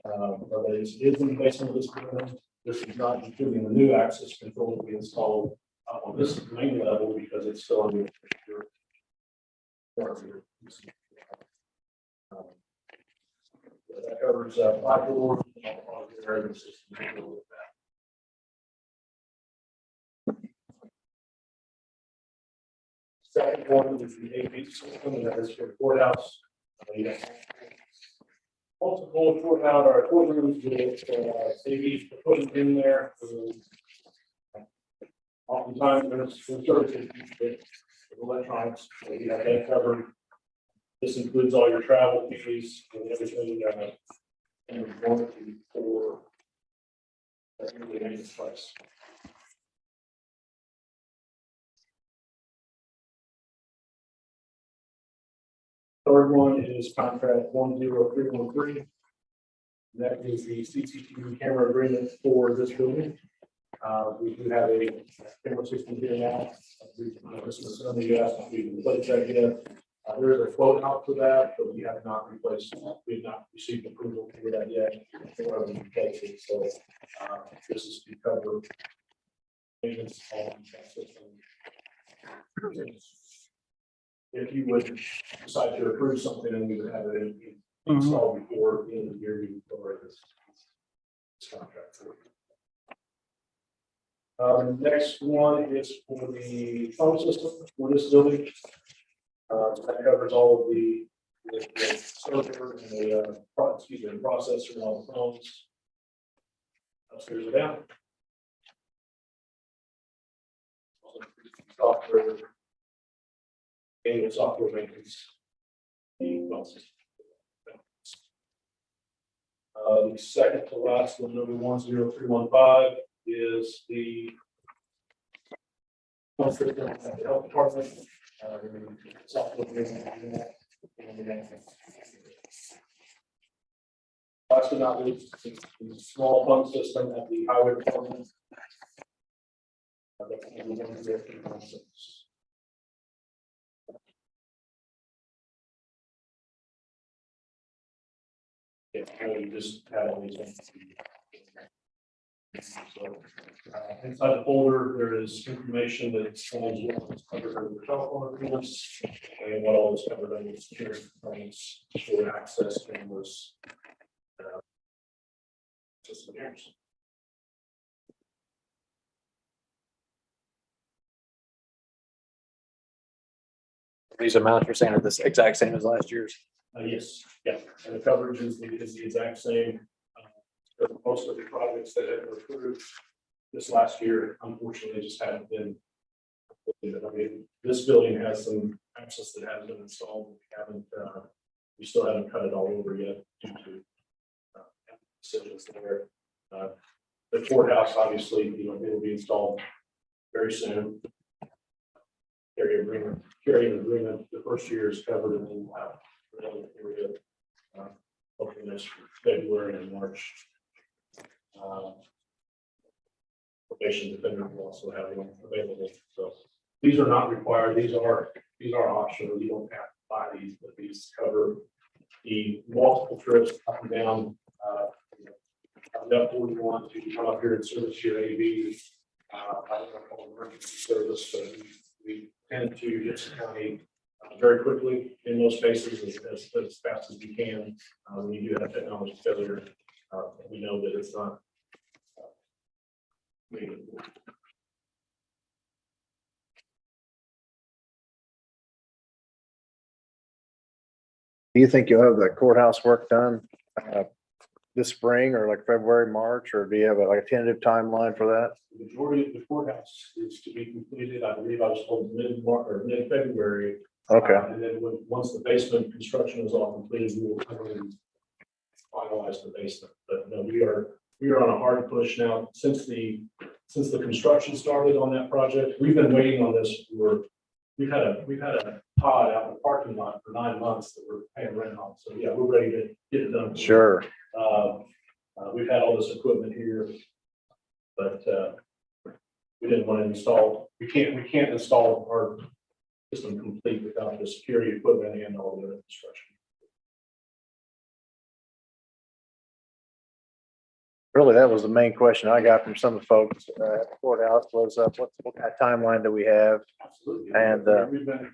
Or that is in the basement of this building. This is not including the new access control that we installed on this main level because it's still under. That covers 5 doors. Second one is the AV system, and that is for the courthouse. Multiple courthouse or courtrooms with AVs put in there. Oftentimes there's services electronics, so you have that covered. This includes all your travel fees and everything, and warranty for that yearly maintenance price. Third one is contract 10313. That is the CCTV camera agreement for this building. We do have a camera system here now. This was on the US, we replaced that yet. There is a quote out for that, but we have not replaced, we have not received approval for that yet. So, this is to cover maintenance on that system. If you would decide to approve something, then we would have it installed before the end of the year, we would cover this contract. Next one is for the phone system for this building. That covers all of the server and the processor and all the phones. Upstairs and down. Software. Annual software maintenance. The phone system. The second to last one, number 10315, is the health department. Software maintenance. Last but not least, the small phone system at the highway department. You just had all these things. So, inside the folder, there is information that explains what's covered under the telephone agreements and what all is covered under the security complaints for access cameras. System cameras. These amounts you're saying are the exact same as last year's. Yes, yeah, and the coverage is the exact same. Most of the projects that have been approved this last year, unfortunately, just haven't been. I mean, this building has some access that hasn't been installed. We still haven't cut it all over yet due to decisions there. The courthouse, obviously, it'll be installed very soon. Carrier agreement, the first year is covered, and then another period, hopefully next February and March. Probation defender will also have one available. So these are not required. These are optional. You don't have to buy these, but these cover the multiple trips up and down. Up 41 to come up here and service your AV. I don't know, call emergency service, but we tend to get to county very quickly in most cases as fast as we can. When you do have technology failure, we know that it's not. Do you think you'll have the courthouse work done this spring or like February, March, or do you have like a tentative timeline for that? The majority of the courthouse is to be completed, I believe I was told mid-March or mid-February. Okay. And then once the basement construction is all completed, we will come in and finalize the basement. But no, we are on a hard push now. Since the construction started on that project, we've been waiting on this we've had a pod out in the parking lot for 9 months that we're paying rent on. So yeah, we're ready to get it done. Sure. We've had all this equipment here, but we didn't want to install. We can't install our system complete without the security equipment and all the other construction. Really, that was the main question I got from some of the folks at the courthouse was, what kind of timeline do we have? Absolutely. And, we've been.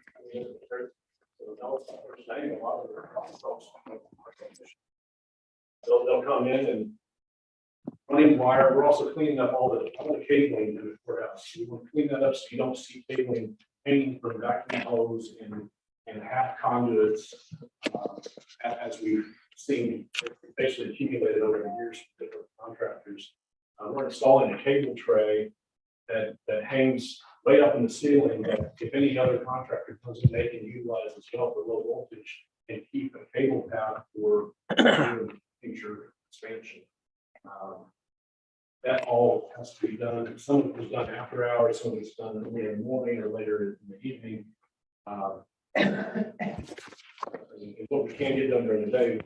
They'll come in and running wire. We're also cleaning up all the cabling in the courthouse. We want to clean that up so you don't see cabling hanging from vacuum hose and half conduits, as we've seen basically accumulated over the years from different contractors. We're installing a cable tray that hangs way up in the ceiling that if any other contractor comes in, they can utilize as well for low voltage and keep a cable path for future expansion. That all has to be done. Some of it was done after hours, some of it's done early in the morning or later in the evening. And what we can't get done during the day.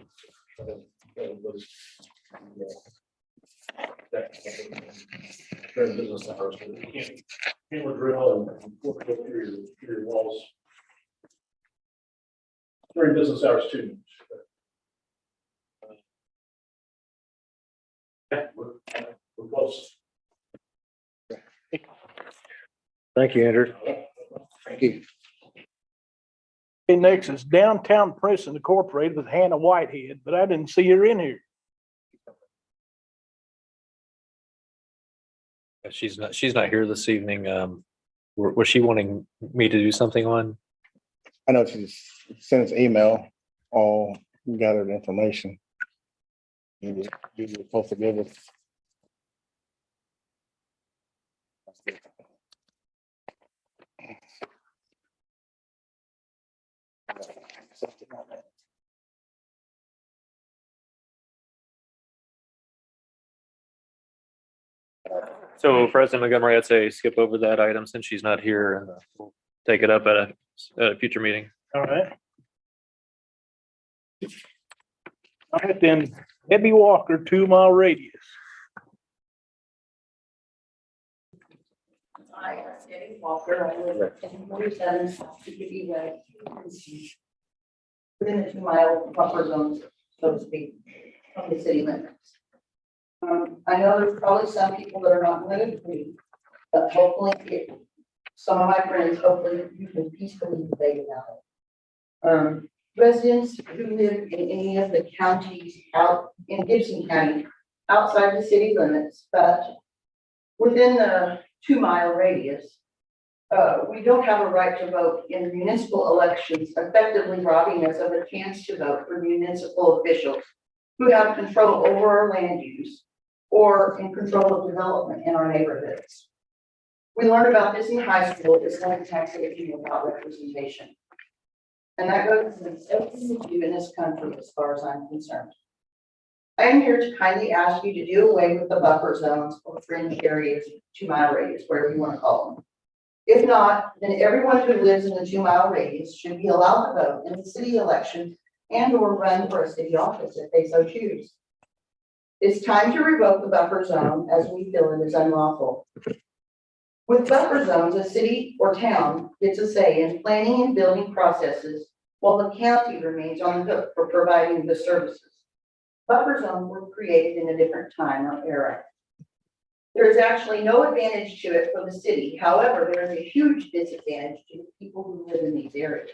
During business hours, so you can't hammer drill and work through your walls. During business hours too. Yeah, we're close. Thank you, Andrew. Thank you. Okay, next is Downtown Press Incorporated with Hannah Whitehead, but I didn't see her in here. She's not here this evening. Was she wanting me to do something on? I know she just sent us an email, all gathered information. You were supposed to give us. So President Montgomery, I'd say skip over that item since she's not here and we'll take it up at a future meeting. All right. All right, then Debbie Walker, 2 mile radius. Hi, I'm Debbie Walker. I live at 47 South Peabody Way. Within the 2 mile buffer zones, so to speak, of the city limits. I know there's probably some people that are not going to agree, but hopefully, some of my friends, hopefully you can peacefully debate about it. Residents who live in any of the counties out in Gibson County, outside the city limits, but within the 2 mile radius, we don't have a right to vote in municipal elections, effectively robbing us of a chance to vote for municipal officials who have control over our land use or in control of development in our neighborhoods. We learned about this in high school. It's like taxation without representation. And that goes against everything we do in this country as far as I'm concerned. I am here to kindly ask you to do away with the buffer zones or fringe areas, 2 mile radius, whatever you want to call them. If not, then everyone who lives in the 2 mile radius should be allowed to vote in the city election and or run for a city office if they so choose. It's time to revoke the buffer zone as we feel it is unlawful. With buffer zones, a city or town gets a say in planning and building processes while the county remains on the hook for providing the services. Buffer zones were created in a different time or era. There is actually no advantage to it for the city. However, there is a huge disadvantage to the people who live in these areas.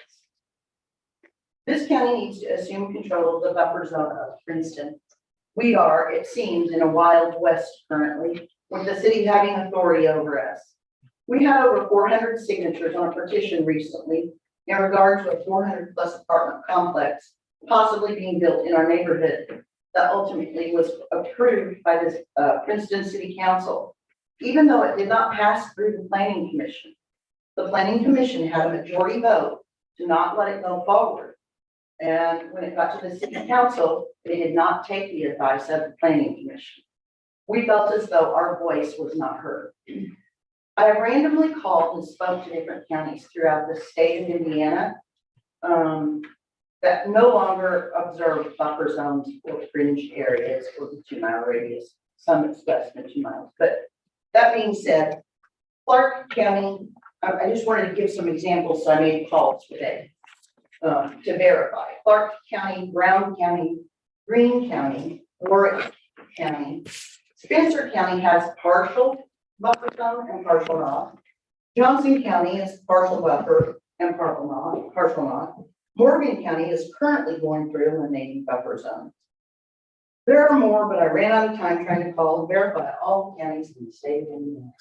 This county needs to assume control of the buffer zone of Princeton. We are, it seems, in a wild west currently, with the city having authority over us. We had over 400 signatures on a petition recently in regard to a 400+ apartment complex possibly being built in our neighborhood that ultimately was approved by this Princeton City Council, even though it did not pass through the Planning Commission. The Planning Commission had a majority vote to not let it go forward. And when it got to the City Council, they did not take the advice of the Planning Commission. We felt as though our voice was not heard. I have randomly called and spoke to different counties throughout the state of Indiana that no longer observe buffer zones or fringe areas or the 2 mile radius. Some it's less than 2 miles. But that being said, Clark County, I just wanted to give some examples, so I made calls today to verify. Clark County, Brown County, Greene County, Warwick County, Spencer County has partial buffer zone and partial not. Johnson County is partial buffer and partial not. Morgan County is currently going through eliminating buffer zones. There are more, but I ran out of time trying to call and verify all the counties in the state of Indiana.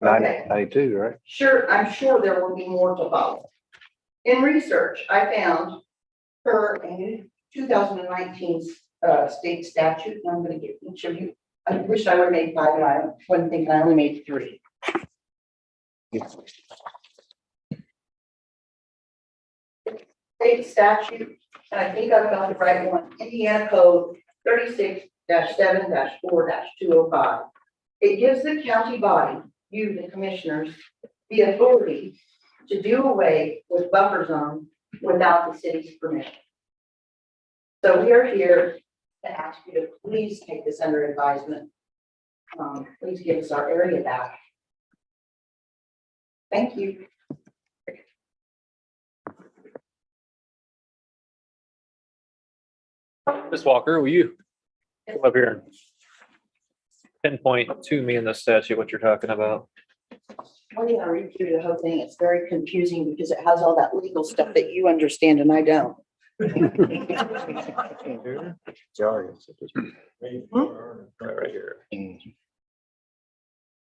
Okay. 92, right? Sure, I'm sure there will be more to follow. In research, I found per a 2019 state statute, and I'm going to get each of you. I wish I would have made 5, and I wasn't thinking I only made 3. State statute, and I think I've got the right one, Indiana Code 36-7-4-205. It gives the county body, you, the commissioners, the authority to do away with buffer zone without the city's permission. So we are here to ask you to please take this under advisement. Please give us our area back. Thank you. Ms. Walker, will you come up here and pinpoint to me in the statute what you're talking about? I'm gonna read through the whole thing. It's very confusing because it has all that legal stuff that you understand and I don't. Right here.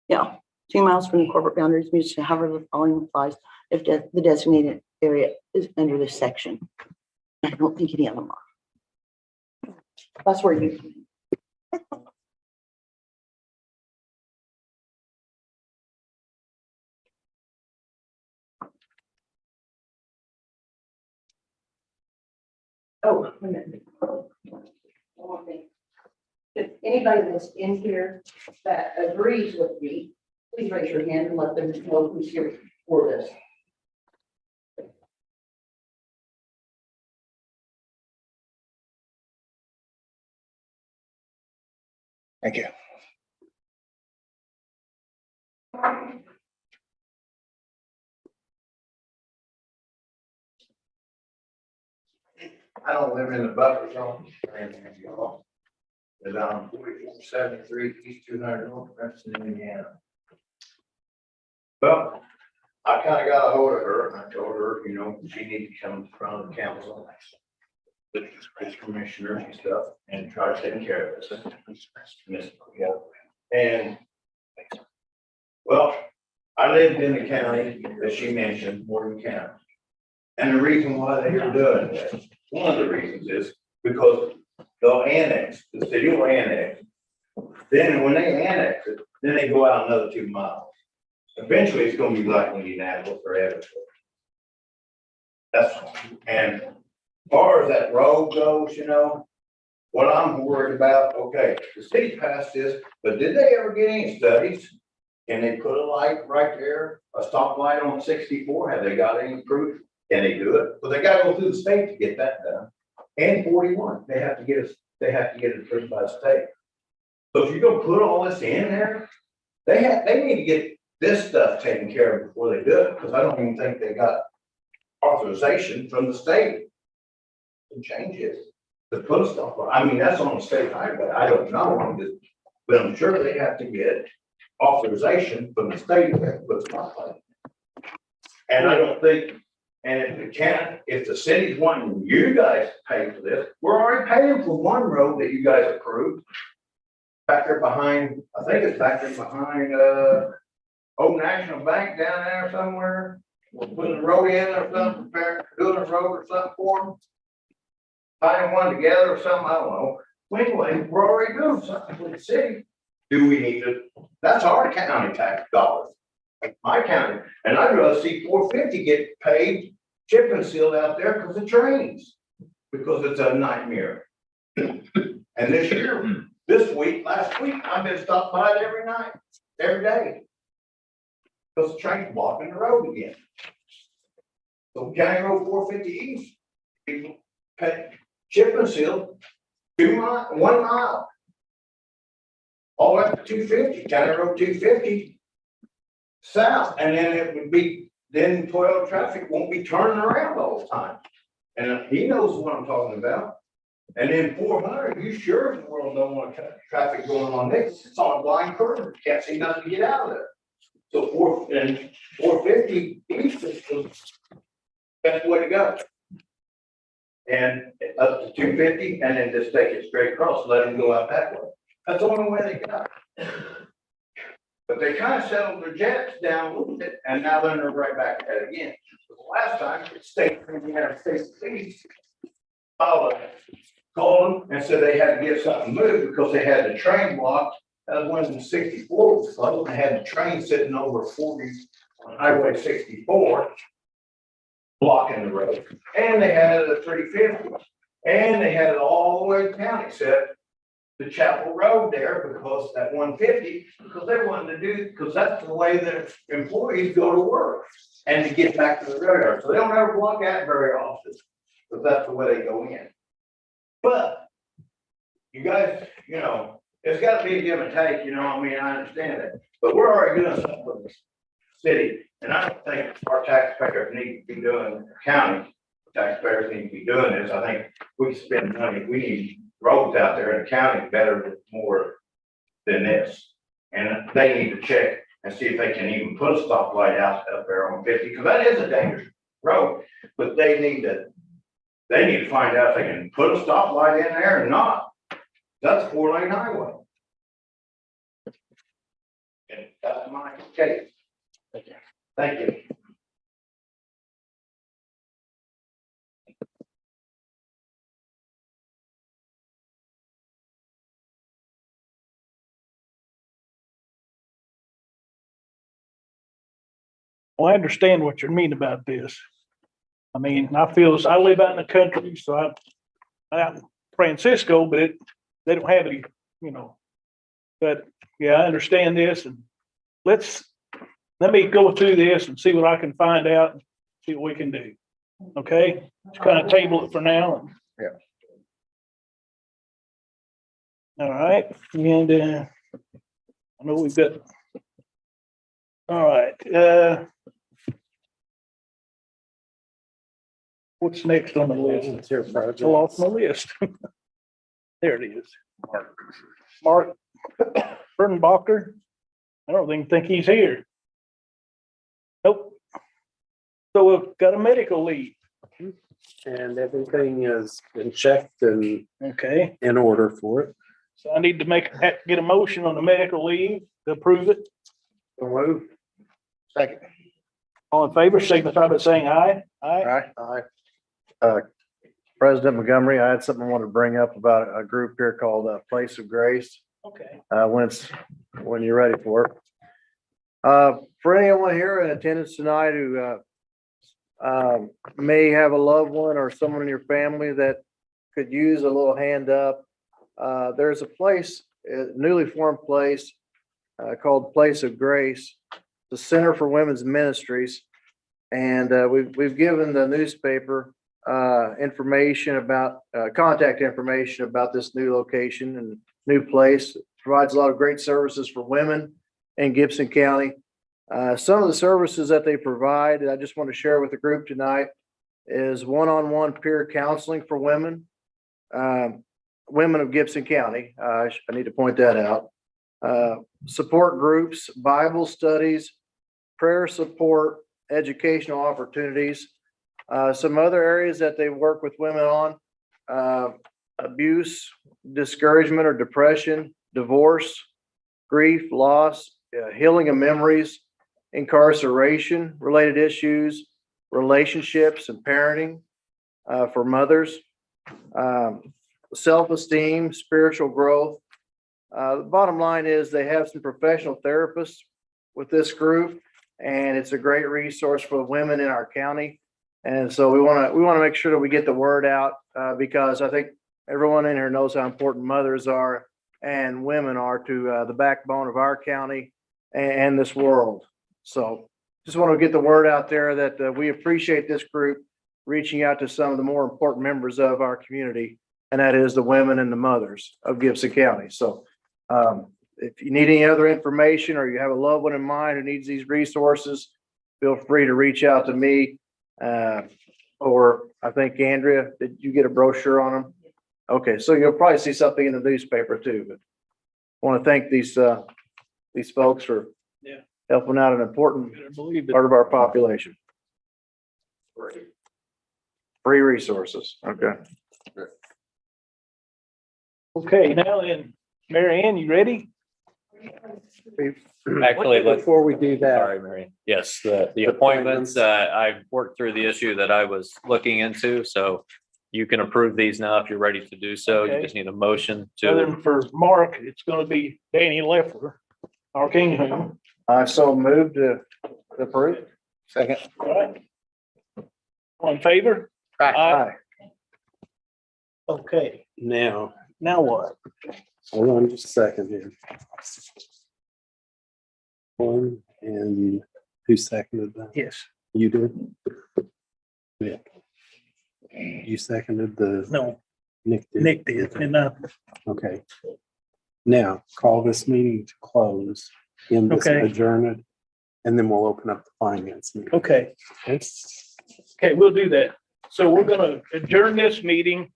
Yeah, 2 miles from the corporate boundaries, municipal, however, the following applies if the designated area is under this section. I don't think any of them are. That's where you. Oh, wait a minute. One more thing. If anybody that's in here that agrees with me, please raise your hand and let them know who's here for this. Thank you. I don't live in the buffer zone. But I'm 4473 East 200 North, Princeton, Indiana. Well, I kind of got a hold of her and I told her, you know, she needs to come in front of the council. With his commissioners and stuff and try to take care of this. And well, I lived in the county that she mentioned, Morgan County. And the reason why they're doing this, one of the reasons is because they'll annex, the city will annex. Then when they annex it, then they go out another 2 miles. Eventually, it's gonna be like Indianapolis or Evansville. That's, and as far as that road goes, you know, what I'm worried about, okay, the city passed this, but did they ever get any studies? Can they put a light right there, a stoplight on 64? Have they got any proof? Can they do it? But they gotta go through the state to get that done. And 41, they have to get it approved by the state. So if you're gonna put all this in there, they need to get this stuff taken care of before they do it, because I don't even think they got authorization from the state to change it, to put stuff, I mean, that's on the state highway, I don't know, but I'm sure they have to get authorization from the state to put stuff like that. And I don't think, and if it can't, if the city's wanting you guys to pay for this, we're already paying for one road that you guys approved. Back there behind, I think it's back there behind, Old National Bank down there somewhere. We're putting a road in or something, doing a road or something for them. Tying one together or something, I don't know. Well, anyway, we're already doing something for the city. Do we need to? That's our county tax dollars. Like my county, and I'd rather see 450 get paved, chip and sealed out there because of trains. Because it's a nightmare. And this year, this week, last week, I've been stopped by it every night, every day. Because the train's blocking the road again. So County Road 450 East, people pay chip and seal 1 mile. All up to 250, County Road 250 south, and then it would be, then Toyota traffic won't be turning around all the time. And he knows what I'm talking about. And then 400, you sure in the world don't want traffic going on this, it's on a blind curve, can't see nothing to get out of there. So 450 east is the best way to go. And up to 250, and then just take it straight across, let them go out that way. That's the only way they got. But they kind of settled their jets down a little bit, and now they're right back at it again. The last time, the state, Indiana State Police called them and said they had to get something moved because they had the train blocked. That was when the 64 was closed, and they had the train sitting over 40 on Highway 64 blocking the road. And they had it at 350. And they had it all the way to town except the Chapel Road there because at 150, because they wanted to do, because that's the way that employees go to work and to get back to the rail yard. So they don't ever block that very often, but that's the way they go in. But you guys, you know, there's got to be a give and take, you know, I mean, I understand that, but we're already doing something for the city. And I don't think our taxpayers need to be doing, county taxpayers need to be doing this. I think we spend money, we need roads out there in the county better, more than this. And they need to check and see if they can even put a stoplight out up there on 50, because that is a dangerous road. But they need to find out if they can put a stoplight in there or not. That's a 4-lane highway. And that's my case. Thank you. Well, I understand what you mean about this. I mean, I live out in the country, so I'm out in Francisco, but they don't have any, you know. But yeah, I understand this, and let me go through this and see what I can find out, and see what we can do. Okay, just kind of table it for now. Yeah. All right, and I know we've got. All right, what's next on the list? It's your project. It's off my list. There it is. Mark Bernbacher. I don't even think he's here. Nope. So we've got a medical leave. And everything has been checked and Okay, in order for it. so I need to get a motion on the medical leave to approve it. So move. Second. All in favor, signify by saying aye. Aye. Aye. President Montgomery, I had something I wanted to bring up about a group here called Place of Grace. Okay. When you're ready for it. For anyone here in attendance tonight who may have a loved one or someone in your family that could use a little hand up, there's a place, a newly formed place called Place of Grace, the Center for Women's Ministries. And we've given the newspaper information about contact information about this new location and new place. It provides a lot of great services for women in Gibson County. Some of the services that they provide, that I just want to share with the group tonight, is one-on-one peer counseling for women, women of Gibson County. I need to point that out. Support groups, Bible studies, prayer support, educational opportunities. Some other areas that they work with women on, abuse, discouragement or depression, divorce, grief, loss, healing of memories, incarceration related issues, relationships and parenting for mothers, self-esteem, spiritual growth. The bottom line is they have some professional therapists with this group, and it's a great resource for women in our county. And so we want to make sure that we get the word out because I think everyone in here knows how important mothers are and women are to the backbone of our county and this world. So just want to get the word out there that we appreciate this group reaching out to some of the more important members of our community, and that is the women and the mothers of Gibson County. So if you need any other information or you have a loved one in mind who needs these resources, feel free to reach out to me. Or I think Andrea, did you get a brochure on them? Okay, so you'll probably see something in the newspaper too, but I want to thank these folks for helping out an important I believe it. part of our population. Free resources. Okay. Okay, now then, Mary Ann, you ready? Actually, let's, Before we do that, sorry, Mary. Yes, the appointments, I worked through the issue that I was looking into, so you can approve these now if you're ready to do so. You Okay. just need a motion Other to, than for Mark, it's gonna be Danny Leffler, our King. I so moved to Approved. Second. All right. All in favor? Aye. Okay, Now, now what? hold on just a second here. One, and who seconded that? Yes, You did? Yeah. You seconded the, no, Nick did? Nick did, and Okay. Now, call this meeting to close, in this Okay. adjourned, and then we'll open up the finance meeting. okay, okay, we'll do that. So we're gonna adjourn this meeting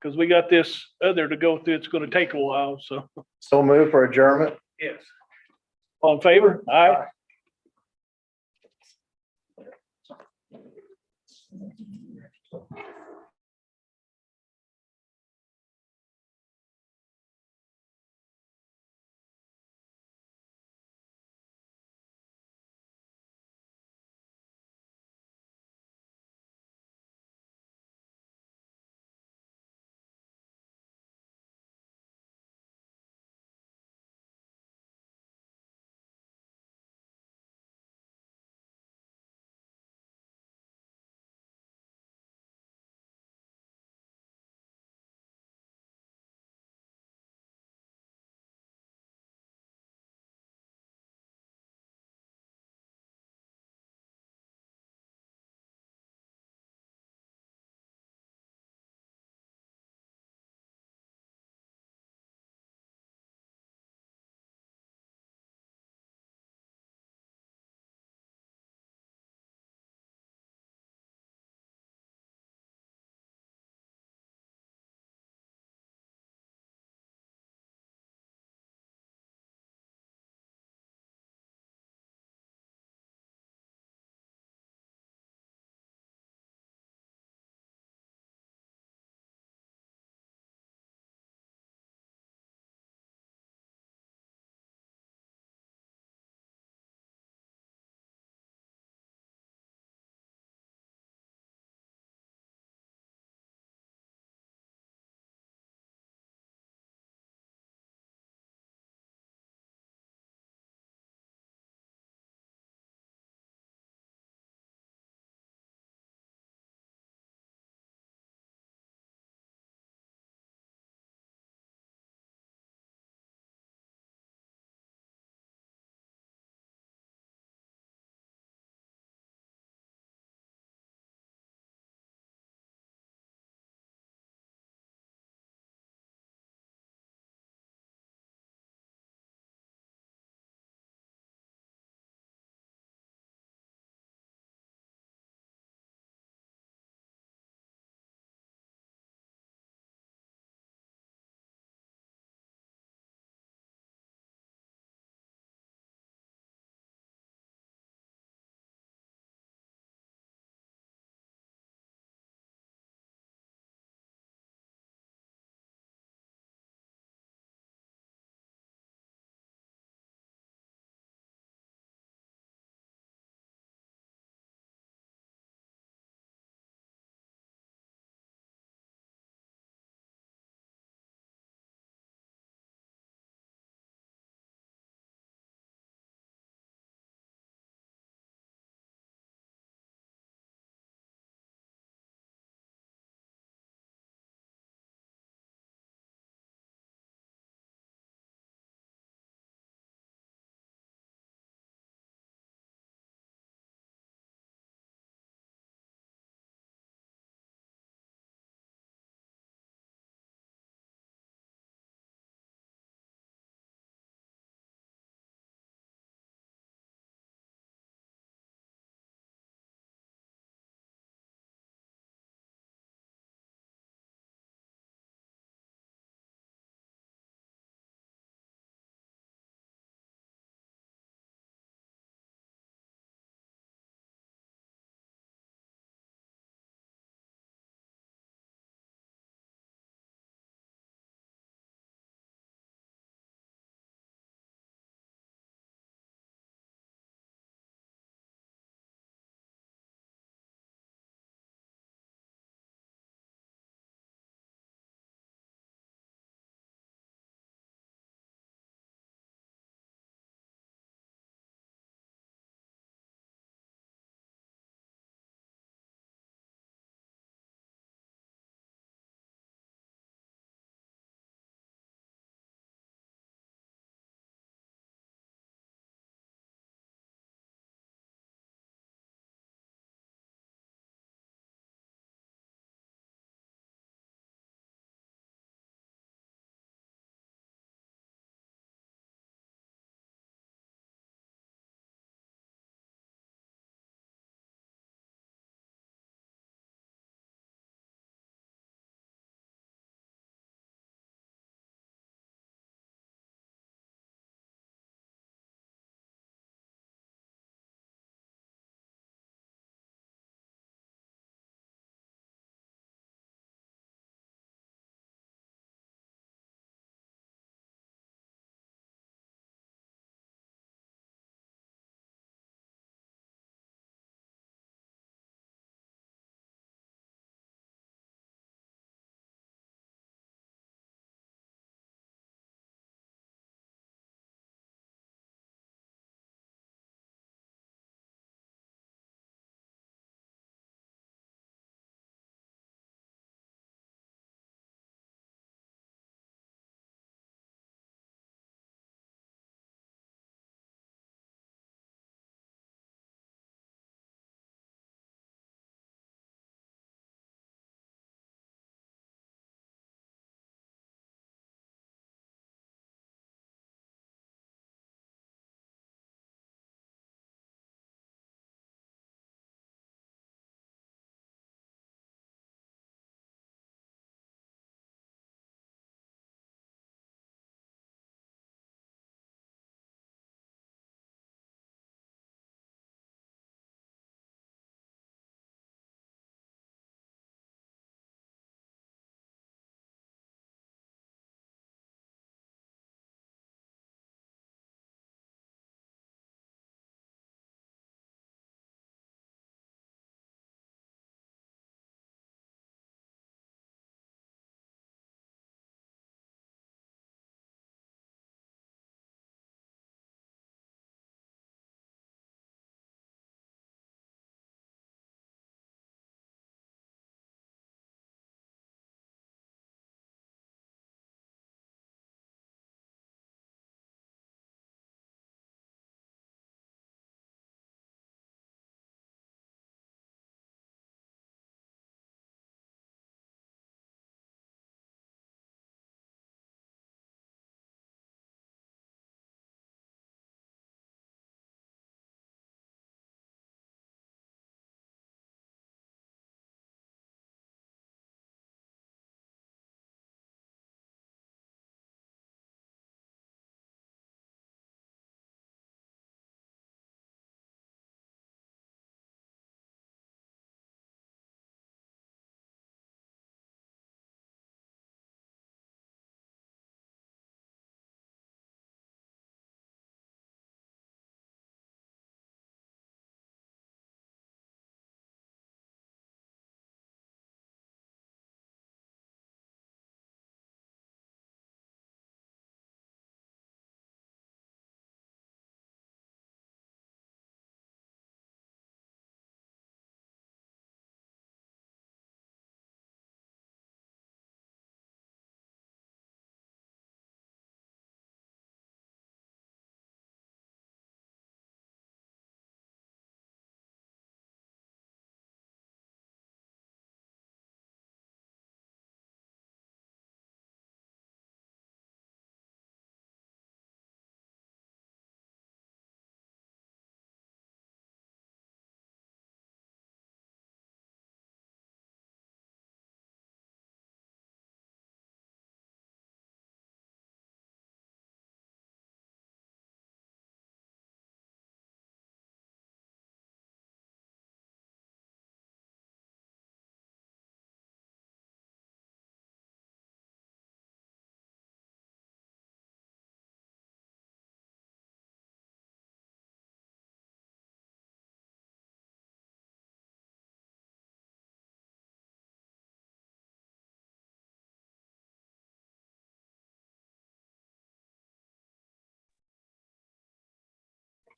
because we got this other to go through. It's gonna take a while, so, So move for adjournment. yes. All in favor? Aye.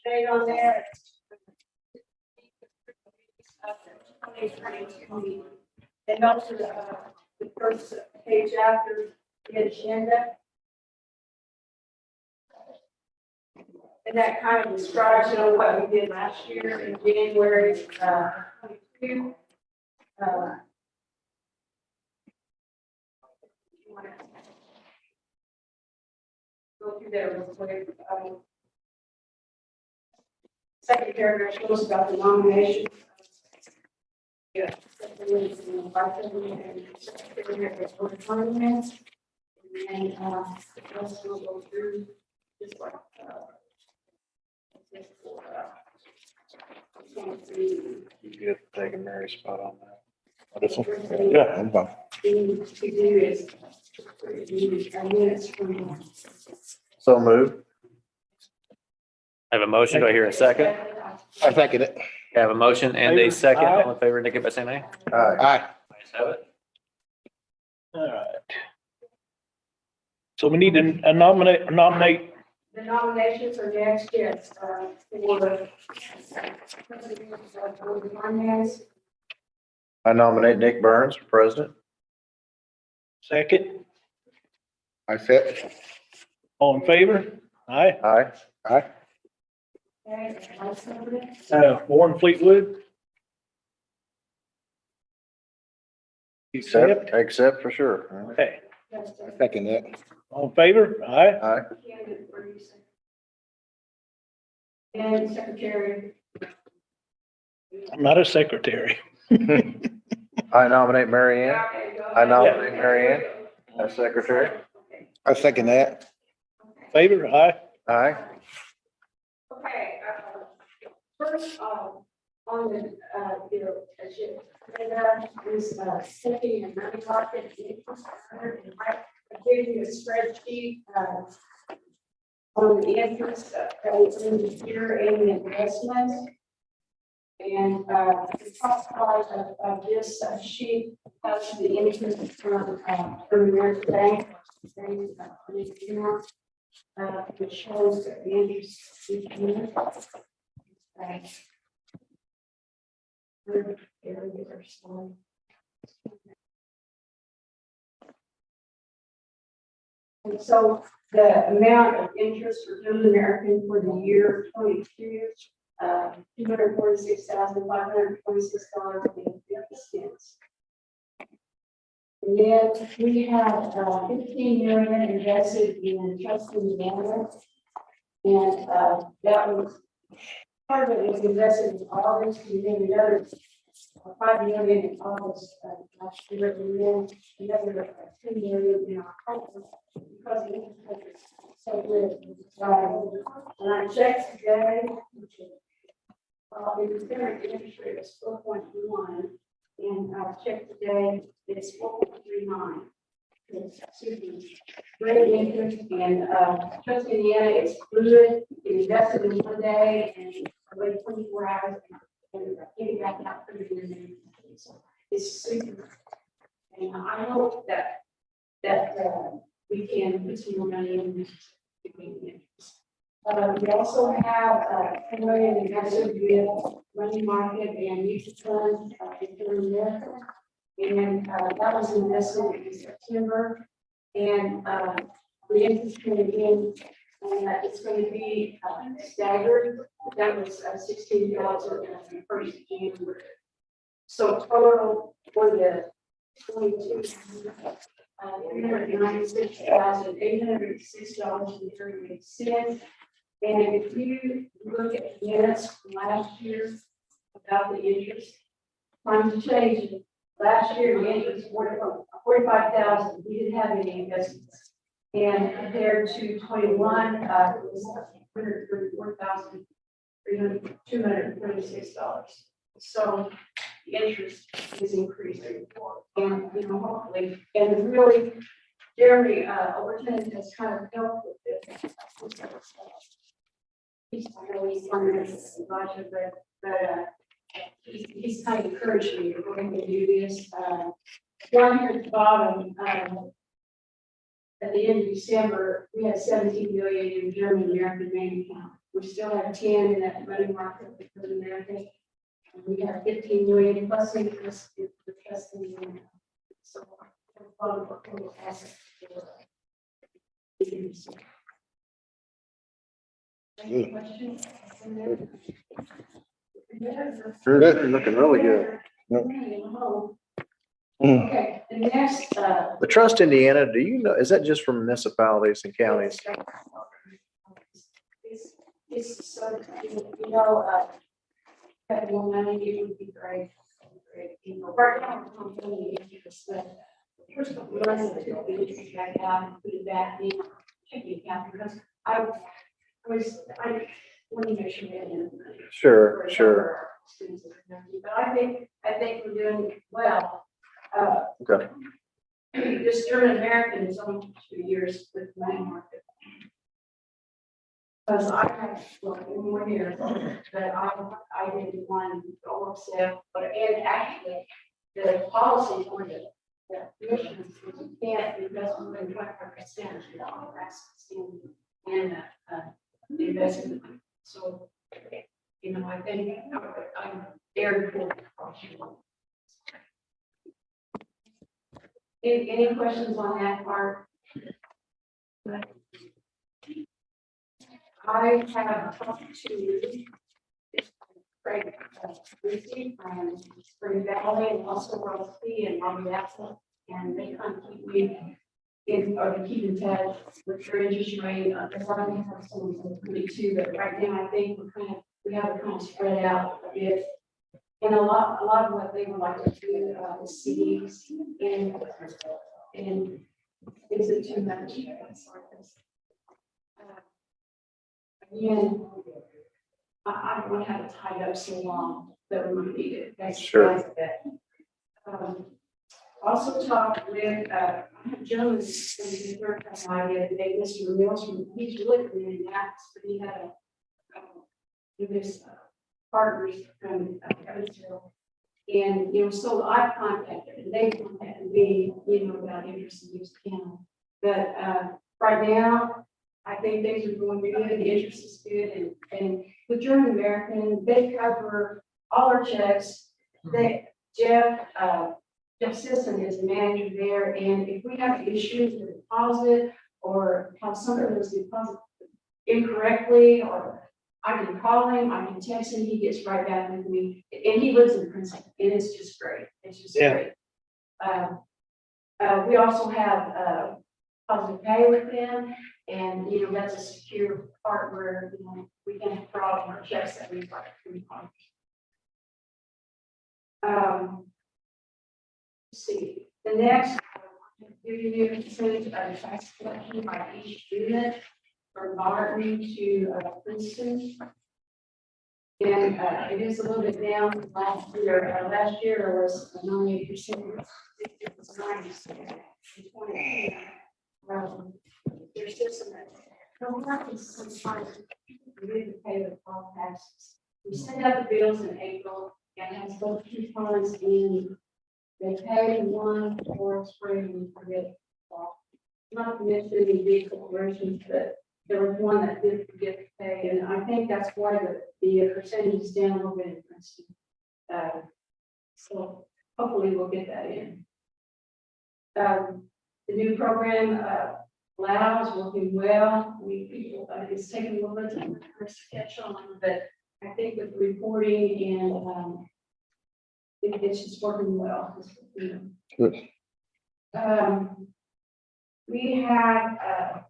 date on there. And also the first page after the agenda. And that kind of describes, what we did last year in January, 22. Go through there real quick. Second paragraph shows about the nomination. Yeah. And, also we'll go through just like, You get taking Mary's spot on that. This one? Yeah. I'm fine. thing to do is minutes from. So move. I have a motion. Do I hear a second? I second it. I have a motion and a Favor? second. Aye. All in favor, indicate by saying aye. All right. Aye. Ayes have it. All right. So we need to nominate The nominations are next, yes, for president of Board of Finance. I nominate Nick Burns for president. second. I said. All in favor? Aye. Aye. Aye. Okay, vice president. Warren Fleetwood. Accept for sure. Okay. I second that. All in favor? Aye. Aye. Candidate for you, sir. And secretary. I'm not a secretary. I nominate Mary Ann Okay, go I ahead. nominate Mary Ann as secretary. I second that. Favor? Aye. Aye. Okay, first, on the, agenda is, setting and money market. I gave you a spreadsheet, on the interest, in the year and the investments. And, the top part of this sheet has the interest from American Bank. Which shows that the interest is unit. And so the amount of interest for Middle American for the year 22, $246,526.50. And then we have 15 million invested in Trust Indiana. And that was, part of it was invested in August, and then another 5 million in August last year, and then another 2 million in October. Because the interest rate is so good. And I checked today, the current interest rate is 4.1. And I checked today, it's 4.39. It's super great interest, and Trust Indiana is fluid. You invested in one day and wait 24 hours and get it back out for you. It's super. And I hope that we can put some more money in this. We also have $10 million invested with money market and mutual funds in America. And that was invested in September. And the interest coming in, and it's going to be staggered. That was 16,000 in the first of January. So total for the 22, $396,806.38. And if you look at minutes from last year about the interest, time to change it. Last year, the interest was 45,000. We didn't have any investments. And compared to 21, it was $134,236. So the interest is increasing. And, hopefully, and really, Jeremy Overton has kind of helped with this. He's really under the budget, but he's kind of encouraged me to go ahead and do this. Down here at the bottom, at the end of December, we had 17 million in German American bank account. We still have 10 in that money market for the American. And we have 15 million plus interest if the trustee. So. Any questions? Good, looking really good. Okay, the next, The Trust Indiana, do you know, is that just for municipalities and counties? It's so, you know, had more money, it would be great. You know, right now, we're company interest, but first of all, let's do the interest right now and put it back in checking account because I want to make sure we have enough money. Sure, for sure. our students and everything. But I think we're doing well. Okay. This German American is only 2 years with money market. Because I have, well, 1 year, but I didn't want to oversell, but and actually, the policy for the commissions is you can't invest more than 25% of the assets in the investment. So, you know, I think I'm there for caution. Any questions on that part? I have talked to Craig Lucy from Spring Valley and also Rosie and Robbie Apple, and they kind of keep me or keep in touch with your interest rate. There's already have some pretty too, but right now I think we have it kind of spread out a bit. And a lot of what they would like to do is CDs and is it too much? Again, I don't want to have it tied up so long that we need it. That's Sure. Also talked with Jones from the third idea today, Mr. Mills, he's really good in that, but he had with his partners from Evansville. And, you know, so I contacted, and they contacted me, you know, about interest in use County. But right now, I think things are going good, the interest is good, and with German American, they cover all our checks. Jeff Sisson is the manager there, and if we have issues with deposit or have something that's deposited incorrectly, or I can call him, I can text him, he gets right back with me, and he lives in Princeton, and it's just great, it's just great. We also have positive pay with them, and, you know, that's a secure part where, you know, we can have fraud on our checks that we write. Let's see, the next, giving you a percentage of the tax collection by each unit from Martin to Princeton. And it is a little bit down from last year. Last year it was 98%. It was 90%. There's just some, sometimes we need to pay the call taxes. We send out the bills in April and has both coupons in. They pay one for spring and forget. Not to mention any vehicle conversions, but there was one that did forget to pay, and I think that's why the percentage is down a little bit in Princeton. So hopefully we'll get that in. The new program, Lao is working well. It's taking a little bit of time for us to catch on, but I think with reporting and it's just working well. Good. We have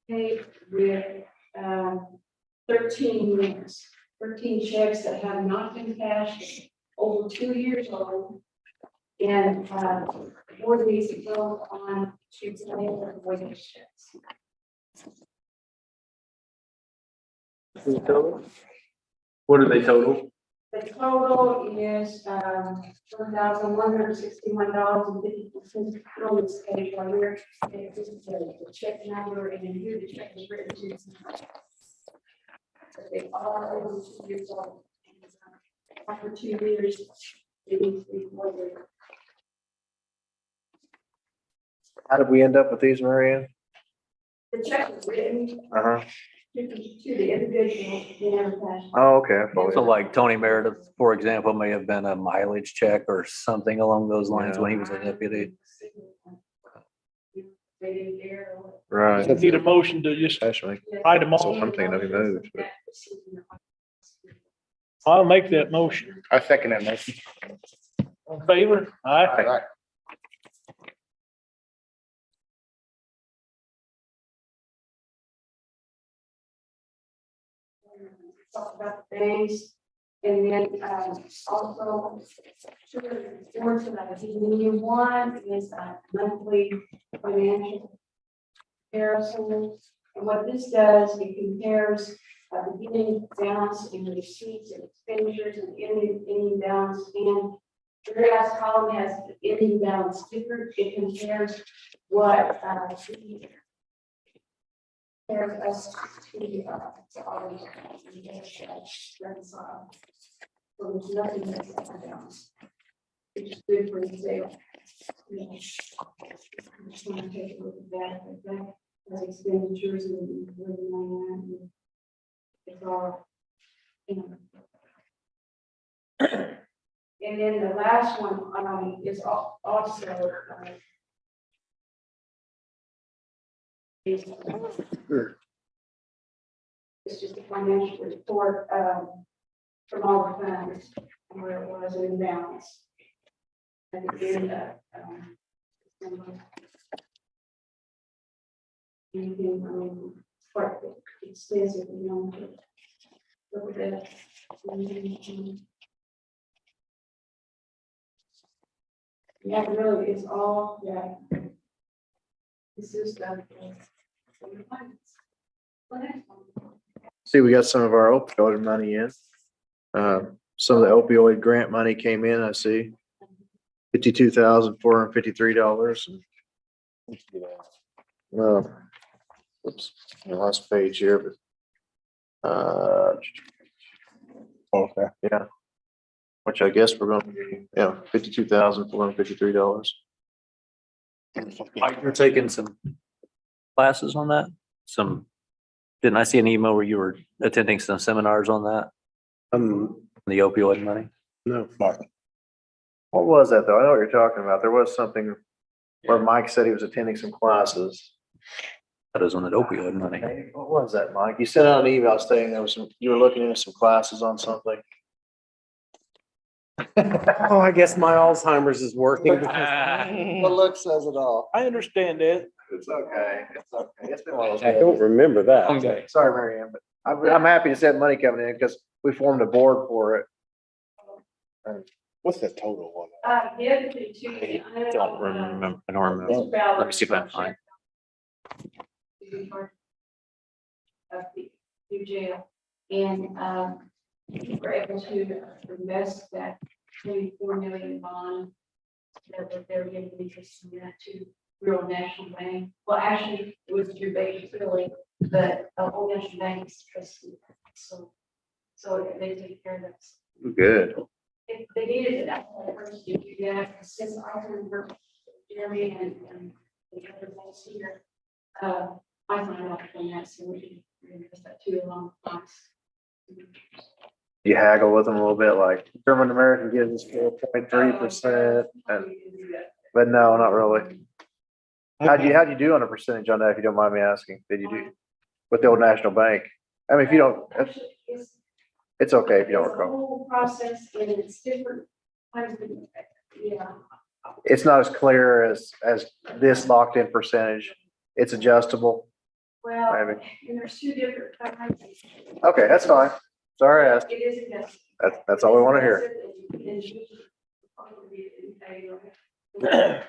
paid with 13 checks that have not been cashed over 2 years old. And more needs to go on to the wage checks. What are they total? The total is $1,161.50 on this page right here. And this is the check number, and here the check is written to. They are over 2 years old. After 2 years, it needs to be more than. How did we end up with these, Marianne? The check is written, Uh-huh. to the individual, you never pass. Oh, okay. I follow So you. like Tony Meredith, for example, may have been a mileage check or something along those lines when he was a deputy. They didn't care. Right. Need a motion to just Especially. write them So all. I'm thinking of he moved, but- I'll make that motion. I second that motion. In favor? Aye. Right. Talk about the things, and then, also, two of the reports that I've given you. One is a monthly financial comparison. And what this does, it compares beginning balance in receipts and expenditures and ending balance. And the last column has the ending balance sticker. It compares what, compares us to others. Reconcile. So there's nothing that's up or down. Which is good for the sale. Yeah. I just want to take a look at that, as expenditures and where the money at. It's all, you know. And then the last one, is also, it's just a financial report, from all the funds, and where it was in balance. At the end of, anything, quite extensive, you know. Look at that. Yeah, it really is all, yeah. This is the. See, we got some of our opioid money in. Some of the opioid grant money came in, I see. $52,453. Oops, the last page here, but. Okay. Yeah. Which I guess we're gonna be, yeah, $52,453. Mike, you're taking some classes on that? Didn't I see an email where you were attending some seminars on that, the opioid money? No. Mark. What was that though? I know what you're talking about. There was something where Mike said he was attending some classes. That was on that opioid money. Hey, what was that, Mike? You sent out an email saying there was some, you were looking into some classes on something. Oh, I guess my Alzheimer's is working. The look says it all. I understand that. It's okay. It's okay. It's been one of I those don't days. remember that. Okay. Sorry, Mary Ann, but I'm happy to see that money coming in because we formed a board for it. What's the total one? The other thing too. I don't remember. Let me see if I can find. Of the new jail, and, we were able to invest that 24 million bond that they're giving interest in that to Rural National Bank. Well, actually, it was through Baker Tilly, but Old National Bank is trustee. So they take care of that. Good. If they needed it, I first to do that, since I remember Jeremy and the other guys here, I signed off on that, so we can invest that too along with us. You haggle with them a little bit, like German American gives us 4.3%, and but no, not really. How'd you do on a percentage on that, if you don't mind me asking? Did you do with the Old National Bank? I mean, if you don't, Actually, it's okay if you don't it's a recall. whole process and it's different kinds of, yeah. It's not as clear as this locked in percentage. It's adjustable. Well, Maybe. and there's two different kinds. Okay, that's fine. Sorry, I asked. It is aggressive. That's all we want to hear. Yeah.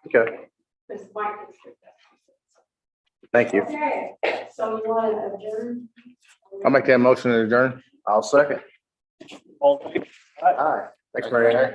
Okay, Because Mike is. thank you. Okay, so you want to adjourn? I'll make that motion to adjourn. I'll second. All in favor? Aye. Thanks, Mary Ann.